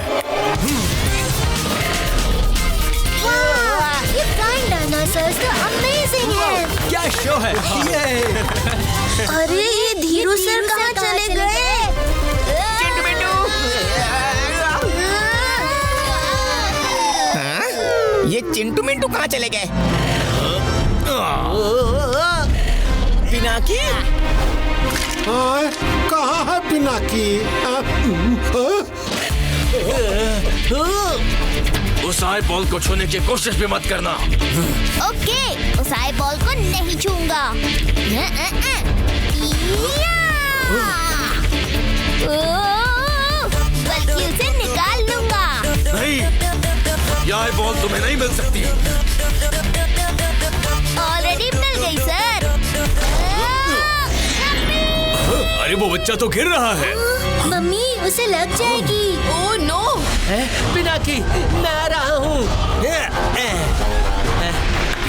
ये फ्लाइंग डायनासोर्स तो अमेजिंग है। क्या शो है ये? अरे ये धीरू सर कहाँ चले गए? ये चिंटू मिंटू कहाँ चले गए? पिनाकी, कहाँ है पिनाकी? उस आई बॉल को छूने की कोशिश भी मत करना। ओके, उस आई बॉल को नहीं छूंगा। बल्कि उसे निकाल लूंगा। नहीं, ये आई बॉल तुम्हें नहीं मिल सकती। ऑलरेडी मिल गई सर। अरे वो बच्चा तो गिर रहा है। मम्मी, उसे लग जाएगी। Oh no. पिनाकी, मैं आ रहा हूँ।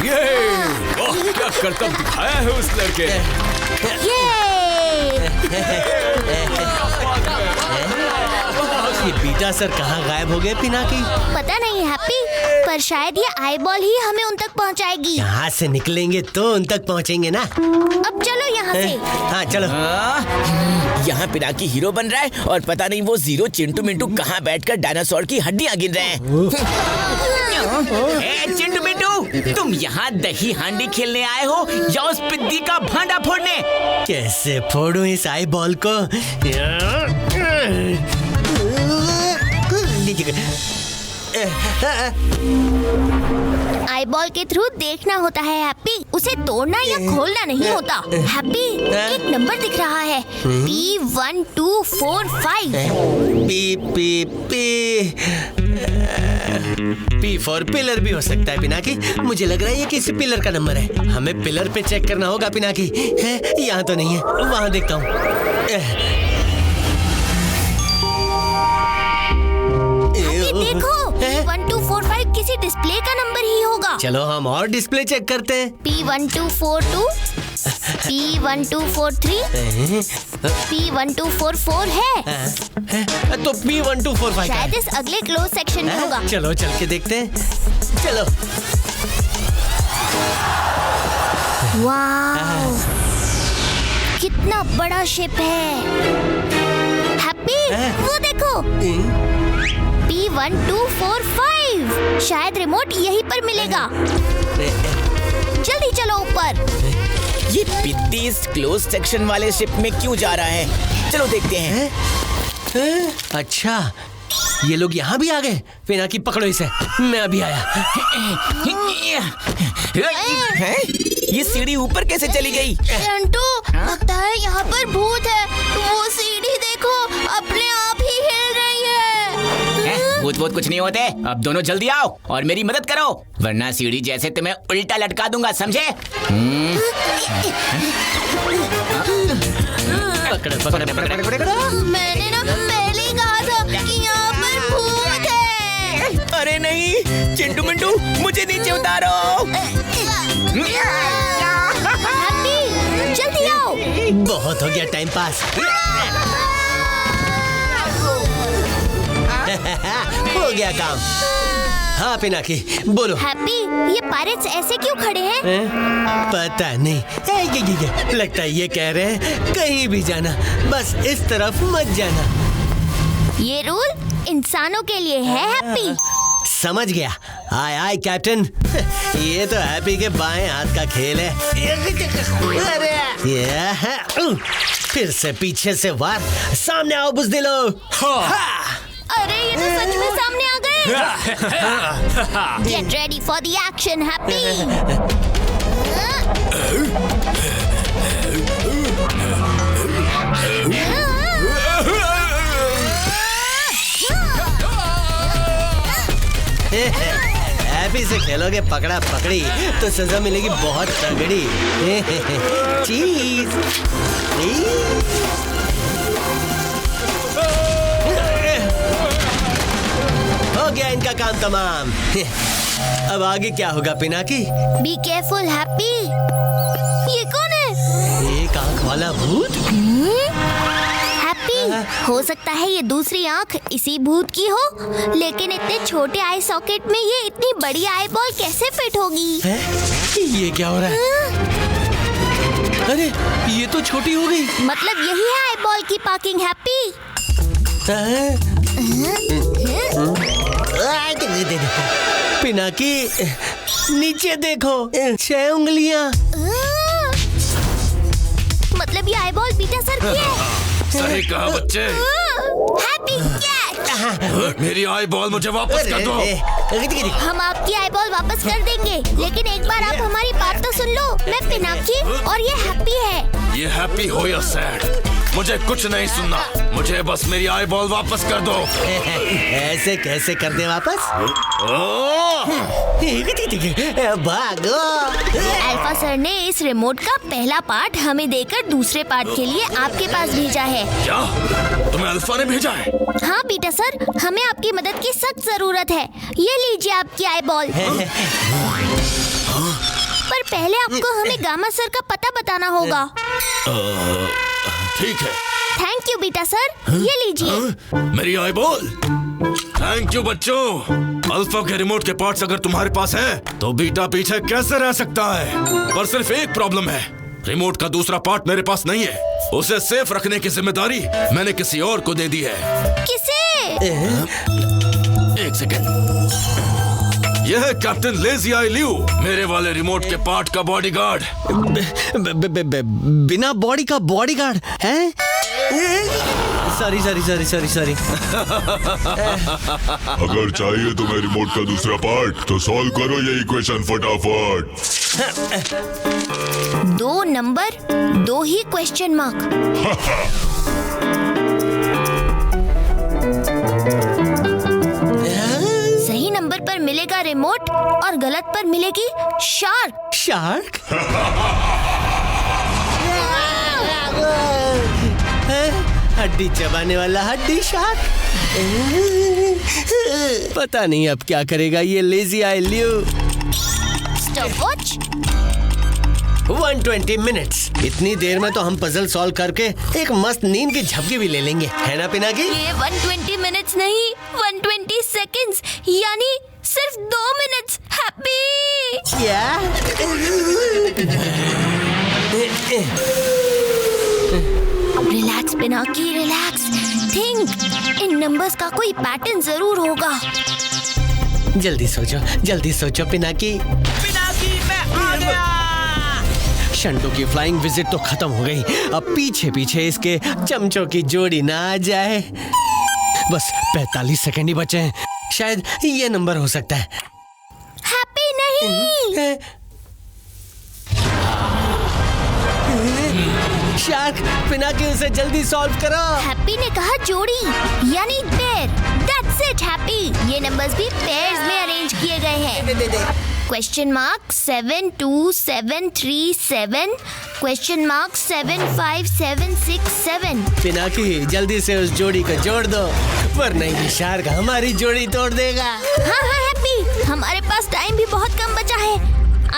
ये क्या करतब दिखाया है उस लड़के। ये बीटा सर कहाँ गायब हो गए पिनाकी? पता नहीं हैप्पी, पर शायद ये आई बॉल ही हमें उन तक पहुंचाएगी। यहाँ से निकलेंगे तो उन तक पहुँचेंगे ना। अब चलो यहाँ से। हाँ चलो। यहाँ पिनाकी हीरो बन रहा है और पता नहीं वो जीरो चिंटू मिंटू कहाँ बैठकर डायनासोर की हड्डियाँ गिन रहे हैं। चिंटू मिंटू, तुम यहाँ दही हांडी खेलने आए हो या उस पिद्दी का भांडा फोड़ने? कैसे फोड़ूं इस आई बॉल को? आई बॉल के थ्रू देखना होता है हैप्पी, उसे तोड़ना या खोलना नहीं होता। हैप्पी, एक नंबर दिख रहा है, P1245। P फॉर पिलर भी हो सकता है पिनाकी। मुझे लग रहा है ये किसी पिलर का नंबर है। हमें पिलर पे चेक करना होगा पिनाकी। यहाँ तो नहीं है, वहाँ देखता हूँ। देखो, P1245 किसी डिस्प्ले का नंबर ही होगा। चलो हम और डिस्प्ले चेक करते हैं। P1242, P1243, P1244 है। तो P1245 शायद इस अगले क्लोज सेक्शन में होगा। चलो चल के देखते हैं। चलो। वाव, कितना बड़ा शिप है। हैप्पी, वो देखो, P1245। शायद रिमोट यहीं पर मिलेगा। जल्दी चलो ऊपर। ये पिद्दी इस क्लोज सेक्शन वाले शिप में क्यों जा रहा है? चलो देखते हैं। अच्छा, ये लोग यहाँ भी आ गए। पिनाकी पकड़ो इसे, मैं अभी आया। ये सीढ़ी ऊपर कैसे चली गई? चिंटू, लगता है यहाँ पर भूत है। वो सीढ़ी देखो, अपने आप ही हिल रही है। भूत भूत कुछ नहीं होते। अब दोनों जल्दी आओ और मेरी मदद करो, वरना सीढ़ी जैसे तुम्हें उल्टा लटका दूंगा, समझे? मैंने ना पहले ही कहा था कि यहाँ पर भूत है। अरे नहीं, चिंटू मिंटू, मुझे नीचे उतारो। हैप्पी, जल्दी आओ। बहुत हो गया टाइम पास। हो गया काम। हाँ पिनाकी, बोलो। हैप्पी, ये पायरेट्स ऐसे क्यों खड़े हैं? पता नहीं। ये लगता है ये कह रहे हैं कहीं भी जाना, बस इस तरफ मत जाना। ये रूल इंसानों के लिए है हैप्पी। समझ गया। आय आय कैप्टन। ये तो हैप्पी के बाएं हाथ का खेल है। फिर से पीछे से वार। सामने आओ बुज़दिलो। अरे ये तो सच में सामने आ गए। Get ready for the action, Happy. Happy से खेलोगे पकड़ा पकड़ी तो सजा मिलेगी बहुत तगड़ी। चीज। हो गया इनका काम तमाम। अब आगे क्या होगा पिनाकी? Be careful, Happy. ये कौन है? एक आंख वाला भूत? हैप्पी, हो सकता है ये दूसरी आंख इसी भूत की हो, लेकिन इतने छोटे आई सॉकेट में ये इतनी बड़ी आई बॉल कैसे फिट होगी? ये क्या हो रहा है? अरे ये तो छोटी हो गई। मतलब यही है आई बॉल की पार्किंग, हैप्पी। पिनाकी नीचे देखो, 6 उंगलियां। मतलब मतलब ये आईबॉल पीटर सर की है। सही कहा बच्चे। Happy catch. मेरी आई बॉल मुझे वापस कर दो। हम आपकी आईबॉल वापस कर देंगे, लेकिन एक बार आप हमारी बात तो सुन लो। मैं पिनाकी और ये हैप्पी है। ये हैप्पी हो या सैड, मुझे कुछ नहीं सुनना। मुझे बस मेरी आई बॉल वापस कर दो। ऐसे कैसे कर दे वापस? भागो। अल्फा सर ने इस रिमोट का पहला पार्ट हमें देकर दूसरे पार्ट के लिए आपके पास भेजा है। क्या तुम्हें अल्फा ने भेजा है? हाँ पीटर सर, हमें आपकी मदद की सख्त जरूरत है। ये लीजिए आपकी आई बॉल। पर पहले आपको हमें गामा सर का पता बताना होगा। ठीक है। थैंक यू बीटा सर, ये लीजिए। मेरी आई बॉल। थैंक यू बच्चों। अल्फा के रिमोट के पार्ट्स अगर तुम्हारे पास है तो बीटा पीछे कैसे रह सकता है? पर सिर्फ एक प्रॉब्लम है, रिमोट का दूसरा पार्ट मेरे पास नहीं है। उसे सेफ रखने की जिम्मेदारी मैंने किसी और को दे दी है। किसे? एक सेकेंड। यह है कैप्टन लेजी आई लियो, मेरे वाले रिमोट के पार्ट का बॉडीगार्ड। बिना बॉडी का बॉडीगार्ड है? सॉरी। अगर चाहिए तुम्हें रिमोट का दूसरा पार्ट तो सॉल्व करो ये इक्वेशन फटाफट। 2 नंबर 2 ही क्वेश्चन मार्क। सही नंबर पर मिलेगा रिमोट और गलत पर मिलेगी शार्क। शार्क? हड्डी चबाने वाला हड्डी शार्क। पता नहीं अब क्या करेगा ये lazy I Leo. Stopwatch. 120 minutes. इतनी देर में तो हम पजल सॉल्व करके एक मस्त नींद की झपकी भी ले लेंगे, है ना पिनाकी? ये 120 मिनट्स नहीं, 120 सेकंड्स, यानी सिर्फ 2 मिनट्स। हैप्पी क्या? Relax Pinaki, relax. थिंक, इन नंबर्स का कोई पैटर्न जरूर होगा। जल्दी सोचो पिनाकी। पिनाकी मैं आ गया। शंटू की फ्लाइंग विजिट तो खत्म हो गई। अब पीछे पीछे इसके चमचों की जोड़ी ना आ जाए। बस 45 सेकंड ही बचे हैं, शायद ये नंबर हो सकता है। हैप्पी नहीं। शार्क, पिनाकी उसे जल्दी सॉल्व करो। हैप्पी ने कहा जोड़ी, यानी पेयर। That's it happy. ये नंबर्स भी पेयर्स में अरेंज किए गए हैं। Question mark 72737, question mark 75767। Pinaki जल्दी से उस जोड़ी को जोड़ दो, वरना ये शार्क हमारी जोड़ी तोड़ देगा। हाँ हैप्पी, हमारे पास टाइम भी बहुत कम बचा है।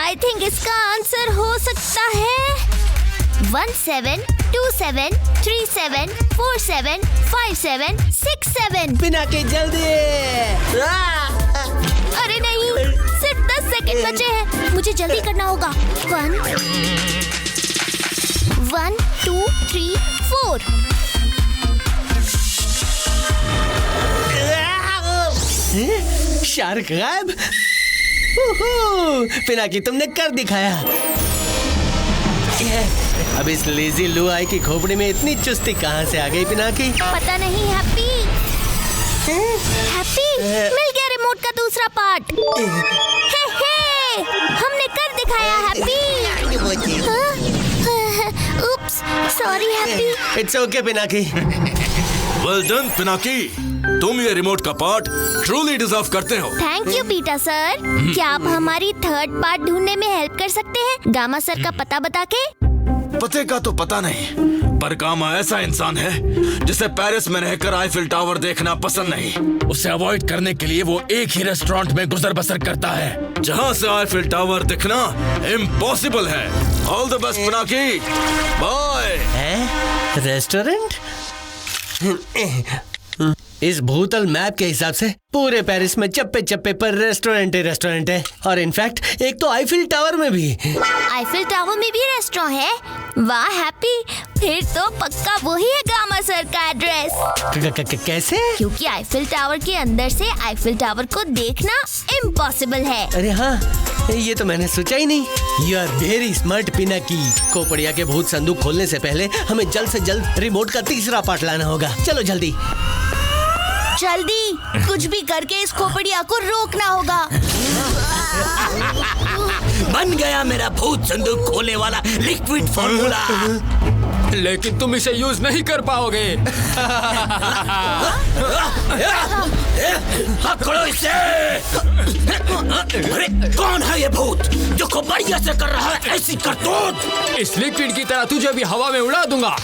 आई थिंक इसका आंसर हो सकता है 172737475767। पिनाकी जल्दी। अरे नहीं, सिर्फ 10 सेकंड बचे हैं, मुझे जल्दी करना होगा। 1 2 3 4। शार्क गायब। पिनाकी तुमने कर दिखाया। अब इस लेजी लू आई की खोपड़ी में इतनी चुस्ती कहाँ से आ गई पिनाकी? पता नहीं हैप्पी। मिल गया रिमोट का दूसरा पार्ट। हमने कर दिखाया happy. Oops, sorry happy. It's okay Pinaki. Well done Pinaki, तुम ये रिमोट का पार्ट ट्रूली डिजर्व करते हो। Thank you Peter sir. क्या आप हमारी थर्ड पार्ट ढूंढने में हेल्प कर सकते हैं, गामा सर का पता बता के? पते का तो पता नहीं, पर गामा ऐसा इंसान है जिसे पेरिस में रहकर आईफिल टावर देखना पसंद नहीं। उसे अवॉइड करने के लिए वो एक ही रेस्टोरेंट में गुजर बसर करता है जहाँ से आईफिल टावर दिखना इम्पॉसिबल है। All the best Pinaki, bye. Restaurant? इस भूतल मैप के हिसाब से पूरे पेरिस में चप्पे चप्पे पर रेस्टोरेंट है, और इनफैक्ट एक तो आईफिल टावर में भी। आईफिल टावर में भी रेस्टोरेंट है? वाह हैप्पी, फिर तो पक्का वही है गामा सर का एड्रेस। कैसे? क्योंकि आईफिल टावर के अंदर से आईफिल टावर को देखना इम्पॉसिबल है। अरे हाँ, ये तो मैंने सोचा ही नहीं। You are very smart Pinaki. Khopadiya के भूत संदूक खोलने से पहले हमें जल्द से जल्द रिमोट का तीसरा पार्ट लाना होगा। चलो जल्दी जल्दी, कुछ भी करके इस खोपड़िया को रोकना होगा। बन गया मेरा भूत संदूक खोलने वाला लिक्विड फॉर्मूला। लेकिन तुम इसे यूज नहीं कर पाओगे। पकड़ो इसे। अरे कौन है ये भूत जो खोपड़िया से कर रहा है ऐसी करतूत? इस लिक्विड की तरह तुझे भी हवा में उड़ा दूंगा।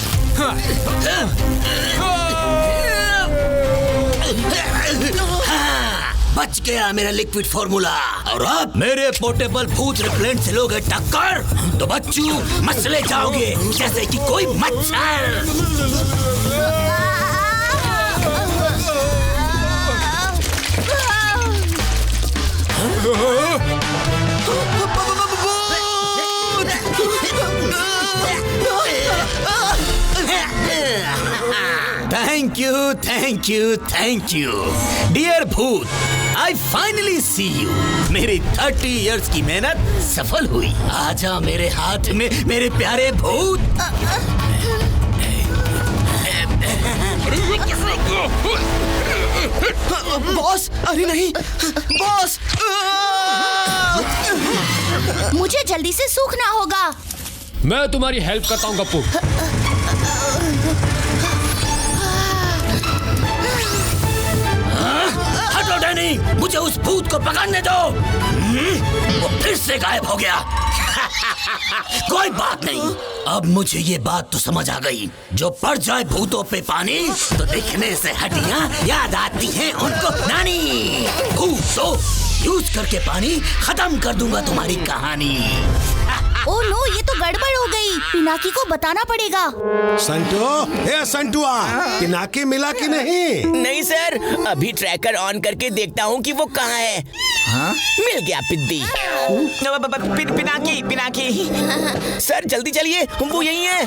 बच गया मेरा लिक्विड फॉर्मूला। और अब मेरे पोर्टेबल भूत रिपेलेंट से लोगे टक्कर तो बच्चू मसले जाओगे जैसे कि कोई मच्छर। Thank you, thank you, thank you dear भूत। I finally see you. मेरी 30 इयर्स की मेहनत सफल हुई। आजा मेरे हाथ में मेरे प्यारे भूत। बॉस, अरे नहीं बॉस। मुझे जल्दी से सूखना होगा। मैं तुम्हारी हेल्प करता हूँ गप्पू। हटो डैनी, मुझे उस भूत को पकड़ने दो। वो फिर से गायब हो गया। कोई बात नहीं, अब मुझे ये बात तो समझ आ गई। जो पड़ जाए भूतों पे पानी तो दिखने से हड्डियां याद आती हैं उनको नानी। भूतों यूज करके पानी खत्म कर दूंगा तुम्हारी कहानी। ओह नो, ये तो गड़बड़ हो गई। पिनाकी को बताना पड़ेगा। संटू, हे संटुआ, पिनाकी मिला कि नहीं? नहीं सर, अभी ट्रैकर ऑन करके देखता हूँ कि वो कहाँ है। हाँ? मिल गया पिद्दी। पिनाकी, पिनाकी सर जल्दी चलिए, वो यही है।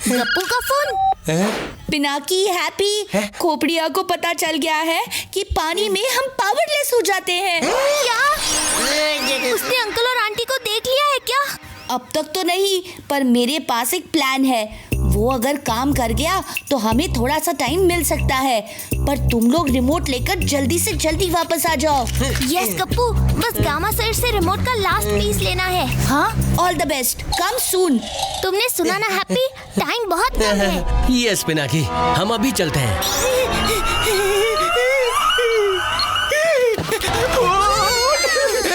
गप्पू का फोन। पिनाकी, हैप्पी, खोपड़िया को पता चल गया है कि पानी में हम पावरलेस हो जाते हैं। क्या? उसने अंकल और आंटी को देख लिया है क्या? अब तक तो नहीं, पर मेरे पास एक प्लान है। वो अगर काम कर गया तो हमें थोड़ा सा टाइम मिल सकता है, पर तुम लोग रिमोट लेकर जल्दी से जल्दी वापस आ जाओ। यस गप्पू, बस गामा सर से रिमोट का लास्ट पीस लेना है। हाँ, ऑल द बेस्ट, कम सून। तुमने सुना ना हैप्पी, टाइम बहुत कम है। यस पिनाकी, हम अभी चलते हैं।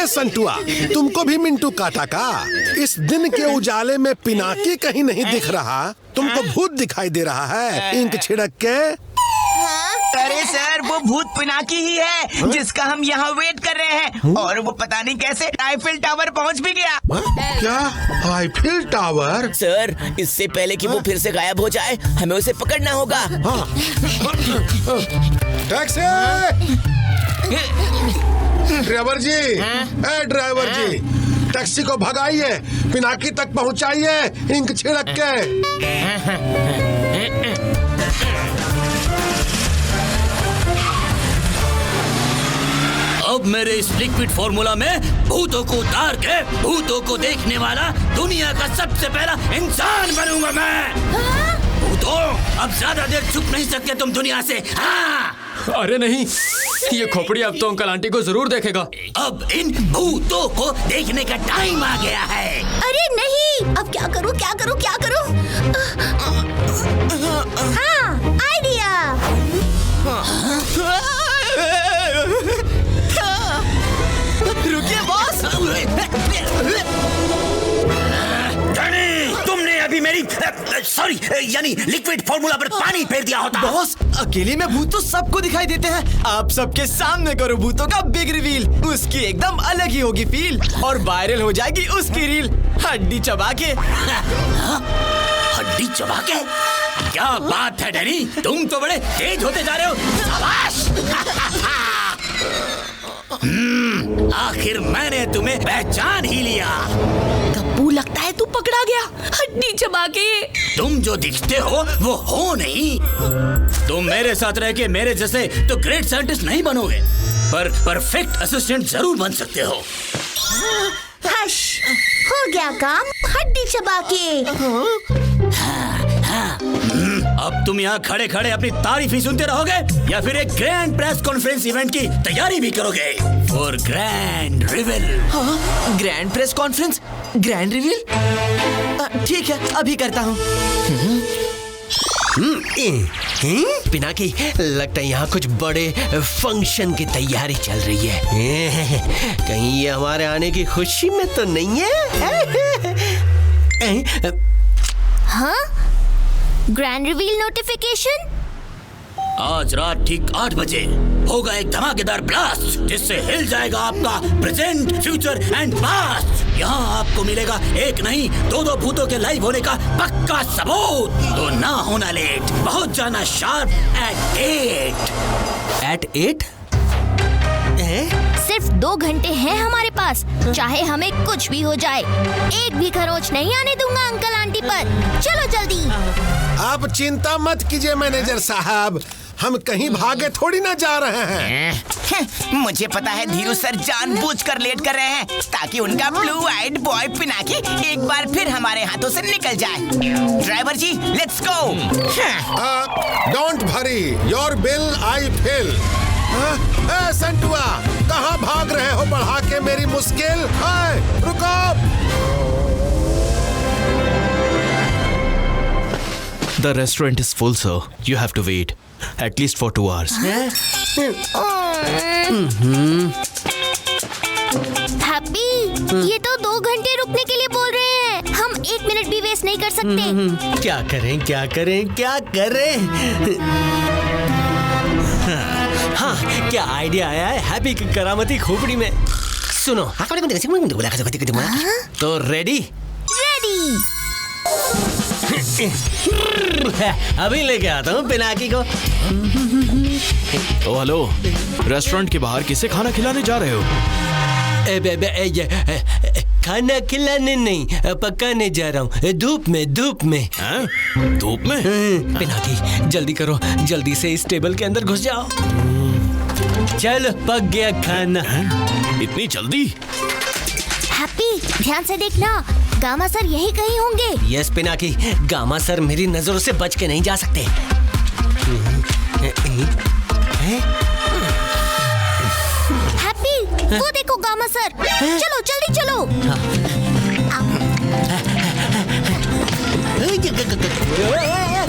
संटुआ, तुमको भी मिंटू काटा का? इस दिन के उजाले में पिनाकी कहीं नहीं दिख रहा, तुमको भूत दिखाई दे रहा है इंक छिड़क के। अरे सर, वो भूत पिनाकी ही है जिसका हम यहाँ वेट कर रहे हैं। और वो पता नहीं कैसे आईफिल टावर पहुँच भी गया। क्या आईफिल टावर? सर, इससे पहले कि वो फिर से गायब हो जाए, हमें उसे पकड़ना होगा। टैक्सी! ड्राइवर जी, ड्राइवर जी, टैक्सी को भगाइए, पिनाकी तक पहुंचाइए इंक छिड़क के। अब मेरे इस लिक्विड फॉर्मूला में भूतों को उतार के भूतों को देखने वाला दुनिया का सबसे पहला इंसान बनूंगा मैं। भूतों, अब ज्यादा देर छुप नहीं सकते तुम दुनिया से। हाँ। अरे नहीं, ये खोपड़ी अब तो अंकल आंटी को जरूर देखेगा। अब इन भूतों को देखने का टाइम आ गया है। अरे नहीं, अब क्या करूं, क्या करूं, क्या करूं? हाँ, आइडिया। रुकिए बॉस। तुमने अभी मेरी सॉरी यानी लिक्विड फॉर्मूला पर पानी फेर दिया होता। बॉस, अकेले में भूत तो सबको दिखाई देते हैं। आप सबके सामने करो भूतों का बिग रिवील। उसकी एकदम अलग ही होगी फील और वायरल हो जाएगी उसकी रील। हड्डी चबा के। हड्डी चबा के? क्या बात है डैनी, तुम तो बड़े तेज होते जा रहे हो। शाबाश। आखिर मैंने तुम्हें पहचान ही लिया। गप्पू, लगता है तू पकड़ा गया हड्डी चबा के। तुम जो दिखते हो वो हो नहीं। तुम मेरे साथ रह के मेरे जैसे तो ग्रेट साइंटिस्ट नहीं बनोगे, पर परफेक्ट असिस्टेंट जरूर बन सकते हो। हश, हो गया काम हड्डी चबा के। अब तुम यहाँ खड़े खड़े अपनी तारीफ ही सुनते रहोगे या फिर एक ग्रैंड प्रेस कॉन्फ्रेंस इवेंट की तैयारी भी करोगे for grand reveal? Grand press conference, grand reveal? ठीक है, अभी करता हूँ। पिनाकी, लगता है यहाँ कुछ बड़े फंक्शन की तैयारी चल रही है। कहीं ये हमारे आने की खुशी में तो नहीं है? हाँ? Grand reveal notification? आज रात ठीक 8 बजे होगा एक धमाकेदार ब्लास्ट जिससे हिल जाएगा आपका प्रेजेंट, फ्यूचर एंड पास्ट। यहाँ आपको मिलेगा एक नहीं 2-2 भूतों के लाइव होने का पक्का सबूत। तो ना होना लेट, पहुँच जाना शार्प एट 8? सिर्फ 2 घंटे हैं हमारे पास, चाहे हमें कुछ भी हो जाए। एक भी खरोच नहीं आने दूंगा अंकल आंटी पर। चलो जल्दी। आप चिंता मत कीजिए मैनेजर साहब, हम कहीं भागे थोड़ी ना जा रहे हैं। मुझे पता है धीरू सर जानबूझकर लेट कर रहे हैं ताकि उनका ब्लू आइड बॉय पिनाकी एक बार फिर हमारे हाथों से निकल जाए। ड्राइवर जी, let's go. Don't worry, your bill I fill. Santua, कहाँ भाग रहे हो बढ़ा के मेरी मुश्किल? रुको। The restaurant is full, sir. You have to wait at least for 2 hours. Happy, ये तो 2 घंटे रुकने के लिए बोल रहे हैं। हम 1 मिनट भी वेस्ट नहीं कर सकते। क्या करें, क्या करें, क्या करें? हाँ, क्या आइडिया आया है हैप्पी की करामती खोपड़ी में। सुनो, तो रेडी? रेडी। अभी लेके आता हूँ पिनाकी को। ओ हेलो, रेस्टोरेंट के बाहर किसे खाना खिलाने जा रहे हो? खाना खिलाने नहीं, पकाने जा रहा हूँ। धूप में। धूप में? पिनाकी, जल्दी करो, जल्दी से इस टेबल के अंदर घुस जाओ। चलो, पक गया खाना। इतनी जल्दी? हैप्पी, ध्यान से देखना, गामा सर यही कहीं होंगे। यस पिनाकी, गामा सर मेरी नजरों से बच के नहीं जा सकते। हैप्पी, वो देखो गामा सर। चलो जल्दी चलो।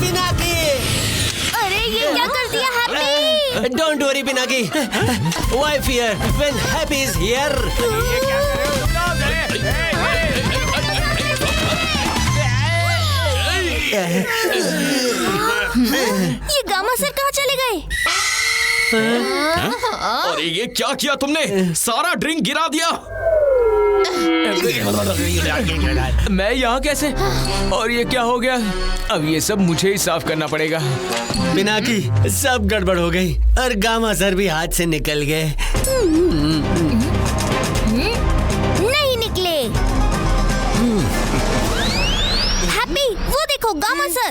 पिनाकी, अरे ये क्या कर दिया happy? Don't worry Pinaki, why fear when happy is here. ये गामा सर कहाँ चले गए? अरे ये क्या किया तुमने? सारा ड्रिंक गिरा दिया। मैं यहाँ कैसे? और ये क्या हो गया? अब ये सब मुझे ही साफ करना पड़ेगा। पिनाकी, सब गड़बड़ हो गई और गामा सर भी हाथ से निकल गए। नहीं निकले। हैप्पी, वो देखो गामा सर।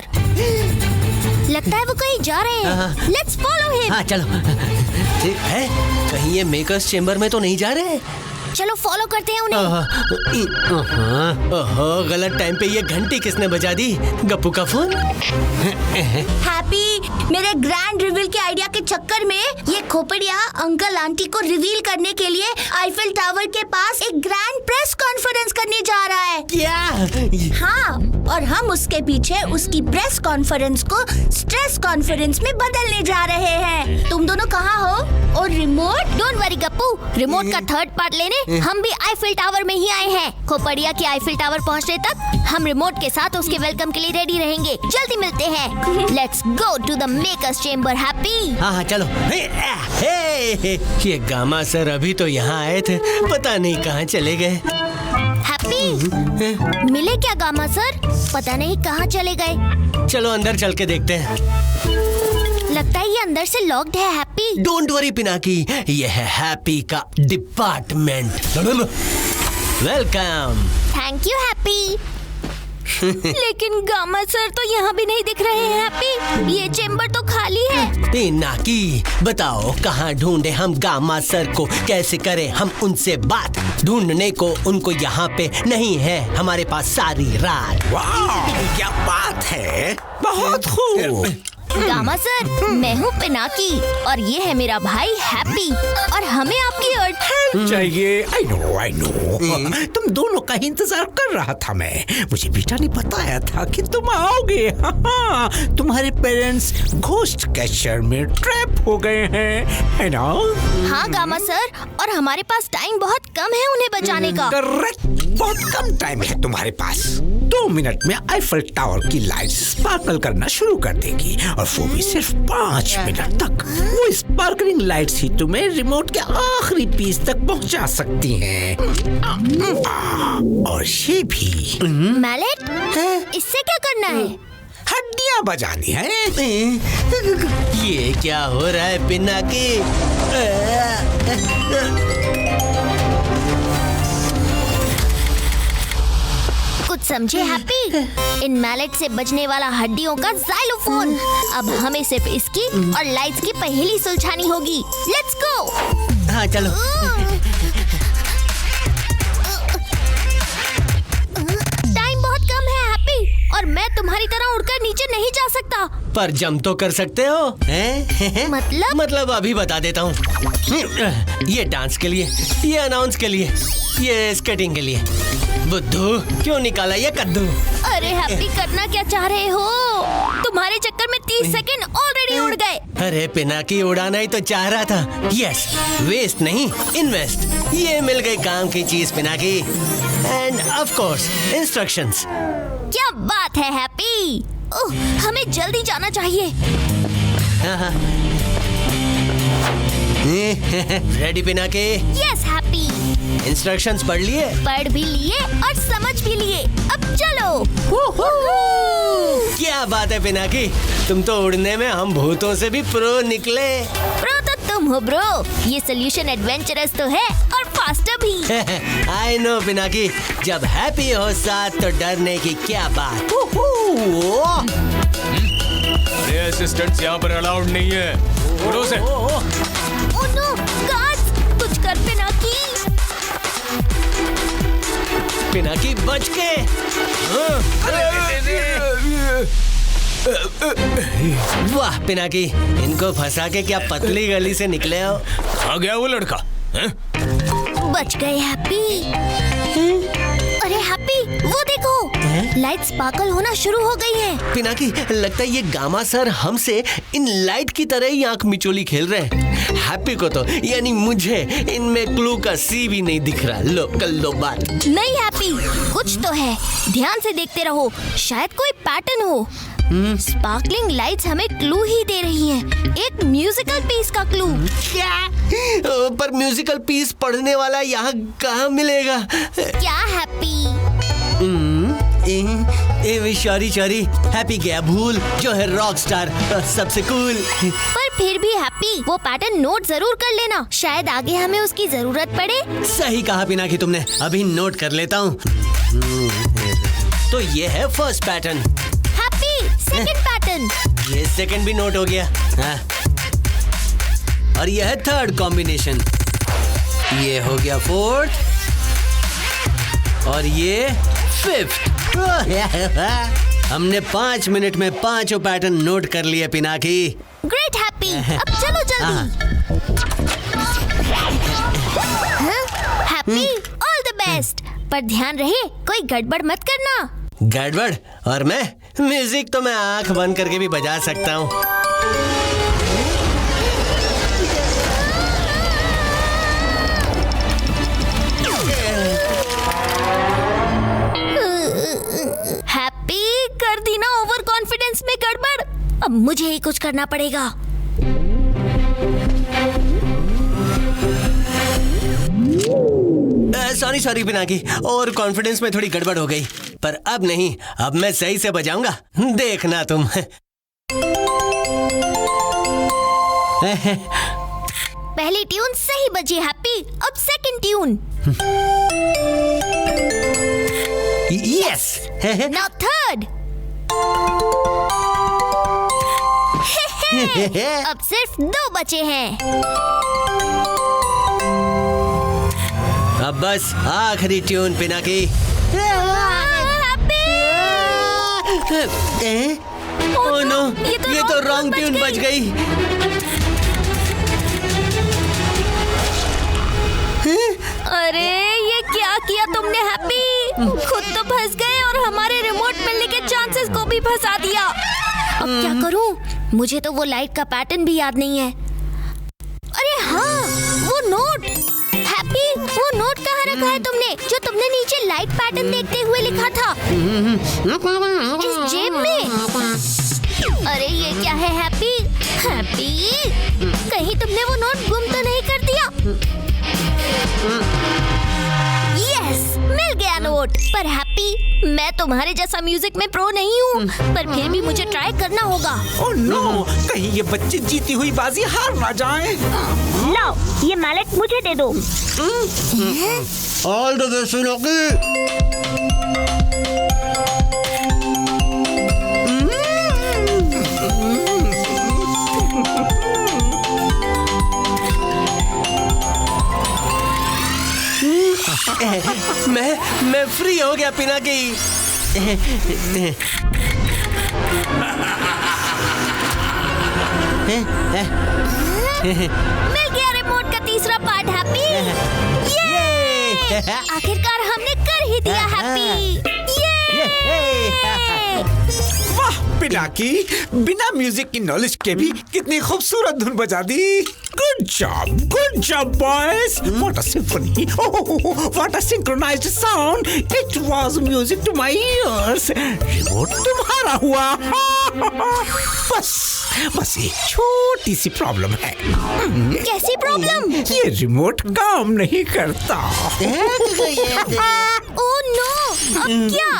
लगता है वो कहीं जा रहे हैं। Let's follow him. हाँ चलो। है, कहीं ये मेकर्स चेम्बर में तो नहीं जा रहे? चलो फॉलो करते हैं उन्हें। ओहो, गलत टाइम पे ये घंटी किसने बजा दी? गप्पू का फोन? हैप्पी, मेरे ग्रैंड रिवील के आइडिया के चक्कर में ये खोपड़िया अंकल आंटी को रिवील करने के लिए आईफिल टावर के पास एक ग्रैंड प्रेस कॉन्फ्रेंस करने जा रहा है। क्या? हाँ, और हम उसके पीछे उसकी प्रेस कॉन्फ्रेंस को स्ट्रेस कॉन्फ्रेंस में बदलने जा रहे हैं। तुम दोनों कहाँ हो? और remote? Don't worry Gappu, remote का 3rd पार्ट लेने हम भी आईफिल टावर में ही आए हैं। खोपड़िया के आईफिल टावर पहुंचने तक हम रिमोट के साथ उसके वेलकम के लिए रेडी रहेंगे। जल्दी मिलते हैं। Let's go to the makers chamber. Happy? हाँ चलो। ये गामा सर अभी तो यहाँ आए थे, पता नहीं कहाँ चले गए। हैप्पी, मिले क्या गामा सर? पता नहीं कहाँ चले गए। चलो अंदर चल के देखते हैं। लगता है ये अंदर से लॉक्ड है। Happy, happy. Don't worry Pinaki, ये है हैप्पी का department. Welcome. Thank you happy. लेकिन गामा सर तो यहाँ भी नहीं दिख रहे हैं हैप्पी। ये चेम्बर तो खाली है। पिनाकी बताओ कहाँ ढूंढे हम गामा सर को, कैसे करें हम उनसे बात? ढूंढने को उनको यहाँ पे नहीं है हमारे पास सारी रात। वाह क्या बात है, बहुत खूब। गामा सर, मैं हूँ पिनाकी और ये है मेरा भाई हैप्पी और हमें आपकी हेल्प चाहिए। आई नो तुम दोनों का ही इंतजार कर रहा था मैं। मुझे बेटा ने बताया था कि तुम आओगे। हाँ, तुम्हारे पेरेंट्स घोस्ट कैचर में ट्रैप हो गए हैं, है ना? हाँ गामा सर, और हमारे पास टाइम बहुत कम है उन्हें बचाने का। करेक्ट, बहुत कम टाइम है तुम्हारे पास। 2 मिनट में आईफल टावर की लाइट स्पार्कल करना शुरू कर देगी और वो भी सिर्फ 5 मिनट तक। वो स्पार्कलिंग लाइट्स ही तुम्हें रिमोट के आखिरी पीस तक पहुंचा सकती हैं। और ये भी मैलेट, इससे क्या करना है? हड्डियां बजानी है। ये क्या हो रहा है पिनाकी? कुछ समझे हैप्पी? इन मैलेट से बजने वाला हड्डियों का जाइलोफोन। अब हमें सिर्फ इसकी और लाइट्स की पहेली सुलझानी होगी। Let's go. हाँ चलो। टाइम बहुत कम है हैप्पी और मैं तुम्हारी तरह उड़कर नीचे नहीं जा सकता। पर जंप तो कर सकते हो हैं? मतलब अभी बता देता हूँ। ये डांस के लिए, ये अनाउंस के लिए, ये स्केटिंग के लिए। बुद्धू क्यों निकाला ये कद्दू? अरे हैप्पी, करना क्या चाह रहे हो? तुम्हारे चक्कर में 30 सेकंड ऑलरेडी उड़ गए। अरे पिनाकी, उड़ाना ही तो चाह रहा था। यस, वेस्ट नहीं इन्वेस्ट। ये मिल गई काम की चीज Pinaki. End of course instructions. क्या बात है हैप्पी। ओह, हमें जल्दी जाना चाहिए। Ready Pinaki? Yes happy. Instructions पढ़ लिए? पढ़ भी लिए और समझ भी लिए। अब चलो। क्या बात है पिनाकी, तुम तो उड़ने में हम भूतों से भी प्रो निकले। प्रो तो तुम हो ब्रो। ये सोल्यूशन एडवेंचरस तो है और फास्टर भी। आई नो पिनाकी, जब हैप्पी हो साथ तो डरने की क्या बात। अरे असिस्टेंट्स यहाँ पर अलाउड नहीं है। उड़ो से। ओह नो गार्ड्स, कुछ कर पिनाकी। पिनाकी बच के। वाह पिनाकी, इनको फंसा के क्या पतली गली से निकले हो। आ गया वो लड़का है? बच गए हैप्पी। अरे हैप्पी, वो देखो, लाइट स्पार्कल होना शुरू हो गई है। पिनाकी, लगता है ये गामा सर हमसे इन लाइट की तरह ही आंख मिचोली खेल रहे हैं। हैप्पी को तो, यानी मुझे, इनमें क्लू का सी भी नहीं दिख रहा। लो कर लो बात। नहीं हैप्पी, कुछ तो है। ध्यान से देखते रहो, शायद कोई पैटर्न हो। स्पार्कलिंग लाइट्स हमें क्लू ही दे रही हैं। एक म्यूजिकल पीस का क्लू। क्या? पर म्यूजिकल पीस पढ़ने वाला यहाँ कहाँ मिलेगा? क्या हैप्पी? सॉरी हैप्पी गया भूल, जो है रॉक स्टार सबसे कूल। पर फिर भी हैप्पी, वो पैटर्न नोट जरूर कर लेना, शायद आगे हमें उसकी जरूरत पड़े। सही कहा पिनाकी तुमने, अभी नोट कर लेता हूँ। तो ये है first pattern. Happy, second pattern. ये सेकंड भी नोट हो गया। हाँ। और ये है थर्ड कॉम्बिनेशन। ये हो गया फोर्थ और ये फिफ्थ। हमने 5 मिनट में 5 पैटर्न नोट कर लिए पिनाकी। ग्रेट हैप्पी, अब चलो जल्दी। Happy, all the best. पर ध्यान रहे, कोई गड़बड़ मत करना। गड़बड़? और मैं म्यूजिक तो मैं आंख बंद करके भी बजा सकता हूँ। हैप्पी, कर दी ना ओवर कॉन्फिडेंस में गड़बड़। अब मुझे ही कुछ करना पड़ेगा। सॉरी पिनाकी, और कॉन्फिडेंस में थोड़ी गड़बड़ हो गई। पर अब नहीं, अब मैं सही से बजाऊंगा, देखना तुम। पहली ट्यून सही बजी हैप्पी। अब second tune. Yes. Now third. अब सिर्फ 2 बचे हैं। अब बस आखिरी ट्यून पिनाकी। ओह नो, ये तो रॉन्ग ट्यून बज गई। अरे ये क्या किया तुमने हैप्पी? खुद तो फंस गए और हमारे रिमोट मिलने के चांसेस को भी फंसा दिया। अब क्या करूं? मुझे तो वो लाइट का पैटर्न भी याद नहीं है। अरे हाँ, वो नोट। हैप्पी, वो नोट कहाँ रखा है तुमने, जो तुमने नीचे लाइट पैटर्न देखते हुए लिखा था? इस जेब में। अरे ये क्या है हैप्पी? हैप्पी, कहीं तुमने वो नोट गुम तो नहीं कर दिया? यस, मिल गया नोट। पर हैप्पी, मैं तुम्हारे जैसा म्यूजिक में प्रो नहीं हूँ, पर फिर भी मुझे ट्राई करना होगा। ओह नो, कहीं ये बच्चे जीती हुई बाजी हार ना जाएं। लाओ, ये मैलेट मुझे दे दो। All the best Pinaki. मैं फ्री हो गया पिनाकी। मिल गया रिमोट का तीसरा पार्ट हैप्पी। ये आखिरकार हमने कर ही दिया हैप्पी। वाह पिनाकी, बिना म्यूजिक की नॉलेज के भी कितनी खूबसूरत धुन बजा दी। Good job boys. What a symphony, what a synchronized sound. It was music to my ears. Remote तुम्हारा हुआ। बस एक छोटी सी प्रॉब्लम है। कैसी प्रॉब्लम? ये रिमोट काम नहीं करता। ओह नो, अब क्या?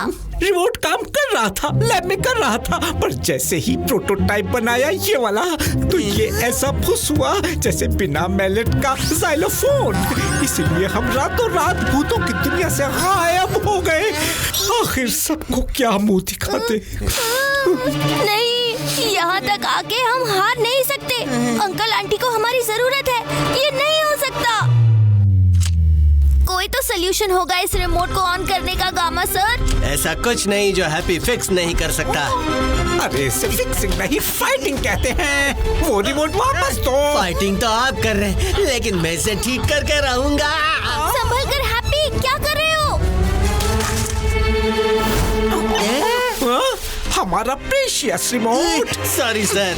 रिमोट काम कर रहा था, लैब में कर रहा था, पर जैसे ही प्रोटोटाइप बनाया ये वाला, तो ये ऐसा फुस हुआ जैसे बिना मैलेट का जाइलोफोन। इसलिए हम रातों रात भूतों की दुनिया से गायब हो गए। आखिर सबको क्या मुंह दिखाते। नहीं, यहाँ तक आके हम हार नहीं सकते। अंकल आंटी को हमारी जरूरत है, ये नहीं हो सकता। कोई तो सोल्यूशन होगा इस रिमोट को ऑन करने का, गामा सर। ऐसा कुछ नहीं जो हैप्पी फिक्स नहीं कर सकता। अरे इसे फिक्सिंग नहीं, फाइटिंग कहते हैं। वो रिमोट वापस दो। फाइटिंग तो आप कर रहे हैं, लेकिन मैं इसे ठीक करके रहूंगा। संभल कर हैप्पी, क्या कर रहे हो? हमारा प्रेशियस रिमोट। Sorry sir.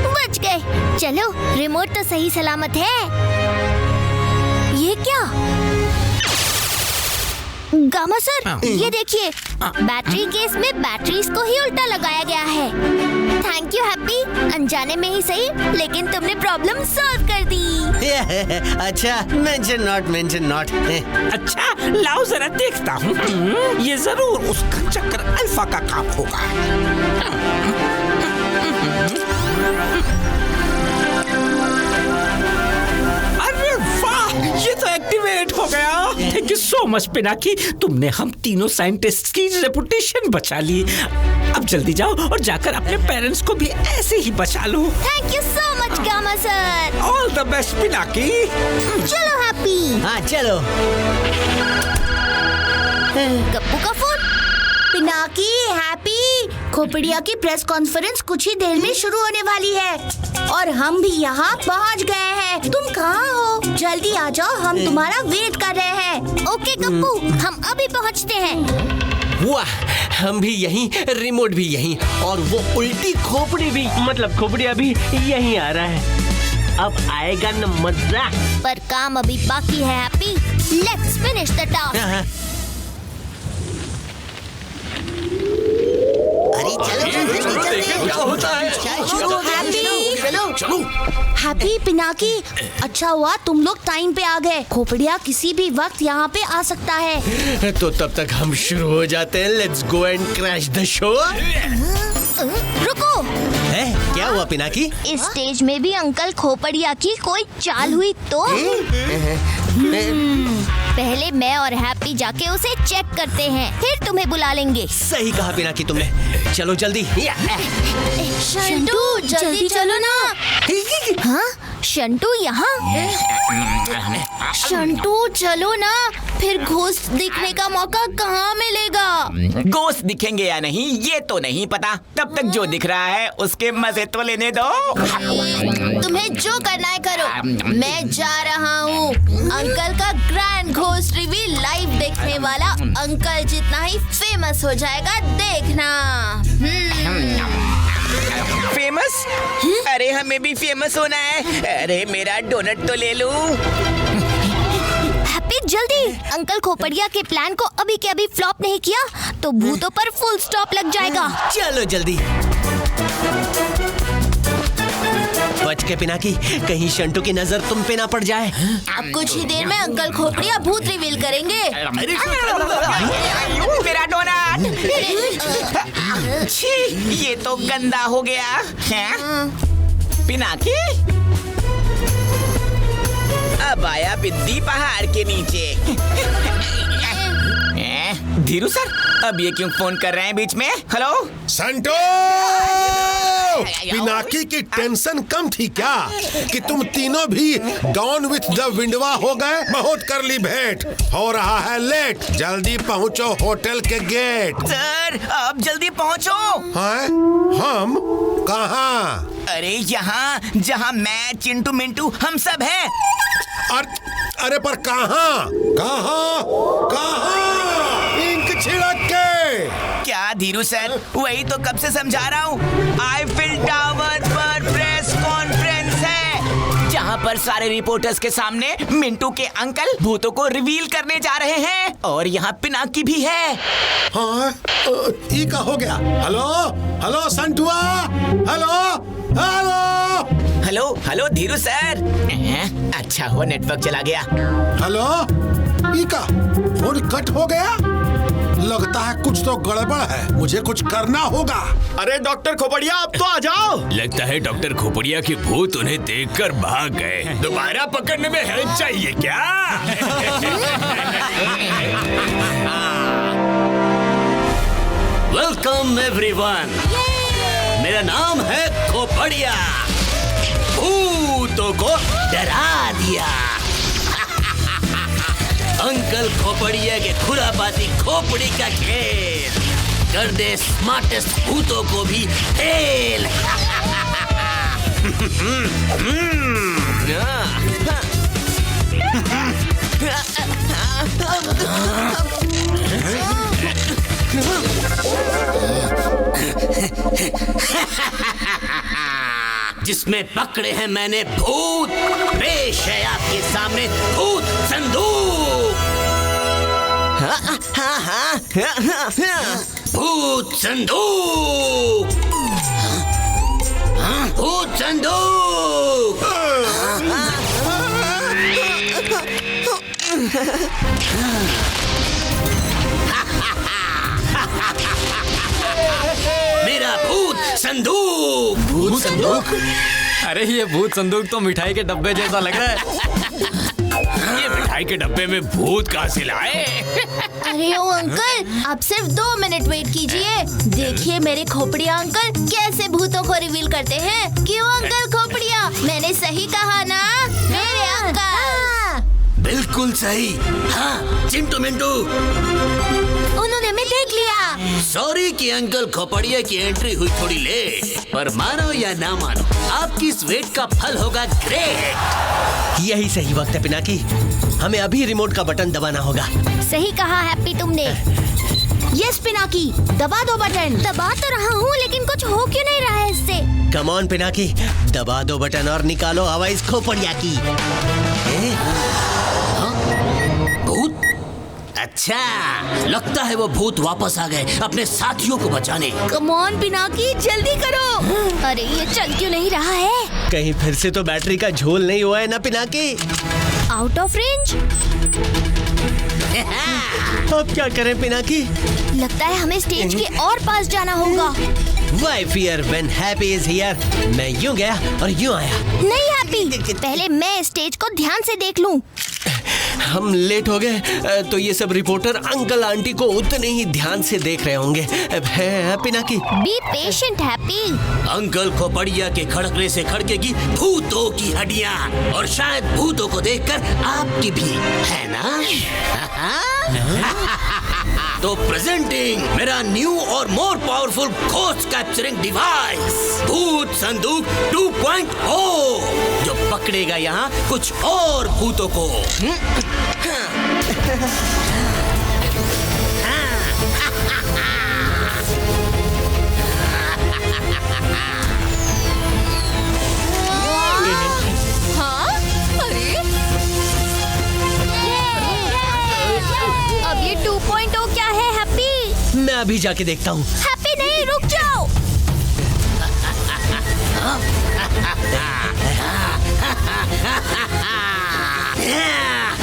बच गए। चलो, रिमोट तो सही सलामत है। ये क्या? गामा सर, ये देखिए, बैटरी केस में बैटरीज को ही उल्टा लगाया गया है। थैंक यू हैप्पी, अनजाने में ही सही, लेकिन तुमने प्रॉब्लम सॉल्व कर दी। अच्छा, मेंशन नॉट। अच्छा, लाओ जरा देखता हूँ। ये जरूर उसका चक्कर अल्फा का काम होगा। अरे वाह, ये तो एक्टिवेट हो गया। Thank you so much Pinaki, तुमने हम तीनों साइंटिस्ट की रेपुटेशन बचा ली। अब जल्दी जाओ और जाकर अपने पेरेंट्स को भी ऐसे ही बचा लो। Thank you so much Gama sir. All the best Pinaki. चलो हैप्पी। हाँ चलो। गप्पू का फोन। पिनाकी, हैप्पी, खोपड़िया की प्रेस कॉन्फ्रेंस कुछ ही देर में शुरू होने वाली है और हम भी यहाँ पहुँच गए हैं। तुम कहाँ हो? जल्दी आ जाओ, हम तुम्हारा वेट कर रहे हैं। ओके गप्पू, हम अभी पहुँचते हैं। वाह, हम भी यहीं, रिमोट भी यहीं, और वो उल्टी खोपड़ी भी, मतलब खोपड़िया भी यहीं आ रहा है। अब आएगा न मजा। पर काम अभी बाकी है happy. Let's finish the task. चलो। हैप्पी, पिनाकी, अच्छा हुआ तुम लोग टाइम पे आ गए। खोपड़िया किसी भी वक्त यहाँ पे आ सकता है। तो तब तक हम शुरू हो जाते हैं। Let's go and crash the show. रुको। है? क्या हुआ पिनाकी? इस स्टेज में भी अंकल खोपड़िया की कोई चाल हुई तो? पहले मैं और हैप्पी जाके उसे चेक करते हैं, फिर तुम्हें बुला लेंगे। सही कहा पिनाकी तुमने। चलो जल्दी। शंटू जल्दी चलो ना। हाँ शंटू यहाँ? शंटू चलो ना, फिर घोस्ट दिखने का मौका कहाँ मिलेगा? घोस्ट दिखेंगे या नहीं ये तो नहीं पता, तब तक जो दिख रहा है उसके मजे तो लेने दो। तुम्हें जो करना है करो, मैं जा रहा हूँ। अंकल का ग्रैंड घोस्ट रिवील लाइव देखने वाला अंकल जितना ही फेमस हो जाएगा, देखना। फेमस? अरे हमें भी फेमस होना है। अरे मेरा डोनट तो ले लूं। हैप्पी जल्दी, अंकल खोपड़िया के प्लान को अभी के अभी फ्लॉप नहीं किया तो भूतों पर फुल स्टॉप लग जाएगा। चलो जल्दी। बच के पिनाकी, कहीं शंटू की नजर तुम पे ना पड़ जाए। अब कुछ ही देर में अंकल खोपड़िया भूत रिवील करेंगे। मेरा डोनट। छी, ये तो गंदा हो गया है। पिनाकी अब आया बिद्दी पहाड़ के नीचे। धीरू सर, अब ये क्यों फोन कर रहे हैं बीच में? हेलो संटो, पिनाकी की टेंशन कम थी क्या कि तुम तीनों भी गॉन विथ द विंडवा हो गए? बहुत कर ली भेंट, हो रहा है लेट, जल्दी पहुंचो होटल के गेट। सर अब जल्दी पहुंचो। हाँ? हम कहाँ? अरे यहाँ जहाँ मैं चिंटू मिंटू हम सब हैं। अरे पर कहाँ? कहाँ? कहाँ? इंक छिड़क के। क्या धीरू सर, वही तो कब से समझा रहा हूँ। आईफिल टावर पर प्रेस कॉन्फ्रेंस है, जहाँ पर सारे रिपोर्टर्स के सामने मिंटू के अंकल भूतों को रिवील करने जा रहे हैं, और यहाँ पिनाकी भी है। हाँ, ये क्या हो गया? Hello hello Santua, hello hello hello hello Dhiru sir. अच्छा हुआ नेटवर्क चला गया। हेलो, ये क्या फोन कट हो गया? लगता है कुछ तो गड़बड़ है, मुझे कुछ करना होगा। अरे डॉक्टर खोपड़िया, आप तो आ जाओ। लगता है डॉक्टर खोपड़िया के भूत उन्हें देखकर भाग गए। दोबारा पकड़ने में हेल्प चाहिए क्या? वेलकम एवरीवन, मेरा नाम है खोपड़िया। भूतों को डरा दिया। अंकल खोपड़िया के खुरापाती खोपड़ी का खेल कर दे स्मार्टेस्ट भूतों को भी फेल। जिसमें पकड़े हैं मैंने भूत, पेश है आपके सामने भूत संदूक। भूत संदूक, भूत संदूक। मेरा भूत संदूक। भूत संदूक? अरे ये भूत संदूक तो मिठाई के डब्बे जैसा लग रहा है। ये मिठाई के डब्बे में भूत कहाँ से लाए? अरे ओ अंकल, आप सिर्फ 2 मिनट वेट कीजिए, देखिए मेरे खोपड़िया अंकल कैसे भूतों को रिवील करते हैं। क्यों अंकल खोपड़िया, मैंने सही कहा ना? मेरे अंकल बिल्कुल सही। हाँ चिंटू मिंटू, उन्होंने हमें देख लिया। सॉरी कि अंकल खोपड़िया की एंट्री हुई थोड़ी लेट, पर मानो या ना मानो आपकी इस वेट का फल होगा ग्रेट। यही सही वक्त है पिनाकी, हमें अभी रिमोट का बटन दबाना होगा। सही कहा हैप्पी तुमने। यस पिनाकी, दबा दो बटन। दबा तो रहा हूँ लेकिन कुछ हो क्यों नहीं रहा है इससे? कम ऑन पिनाकी, दबा दो बटन और निकालो हवा इस खोपड़िया की। भूत? अच्छा, लगता है वो भूत वापस आ गए अपने साथियों को बचाने। कम ऑन पिनाकी, जल्दी करो। अरे ये चल क्यों नहीं रहा है? कहीं फिर से तो बैटरी का झोल नहीं हुआ है ना पिनाकी? Out of range. अब क्या करें पिनाकी? लगता है हमें स्टेज के और पास जाना होगा। Why fear when happy is here? मैं यूं गया और यूं आया। नहीं हैप्पी, पहले मैं स्टेज को ध्यान से देख लूं। हम लेट हो गए तो ये सब रिपोर्टर अंकल आंटी को उतने ही ध्यान से देख रहे होंगे। है Pinaki? Be patient happy. Uncle खोपड़िया के खड़कने से खड़केगी भूतों की हड्डियाँ, और शायद भूतों को देखकर आपकी भी, है ना? तो प्रेजेंटिंग मेरा न्यू और more powerful ghost capturing device, भूत संदूक 2.0, जो पकड़ेगा यहाँ कुछ और भूतों को। हाँ? अरे अब ये 2.0 क्या है हैप्पी? मैं अभी जाके देखता हूँ। हैप्पी नहीं, रुक जाओ।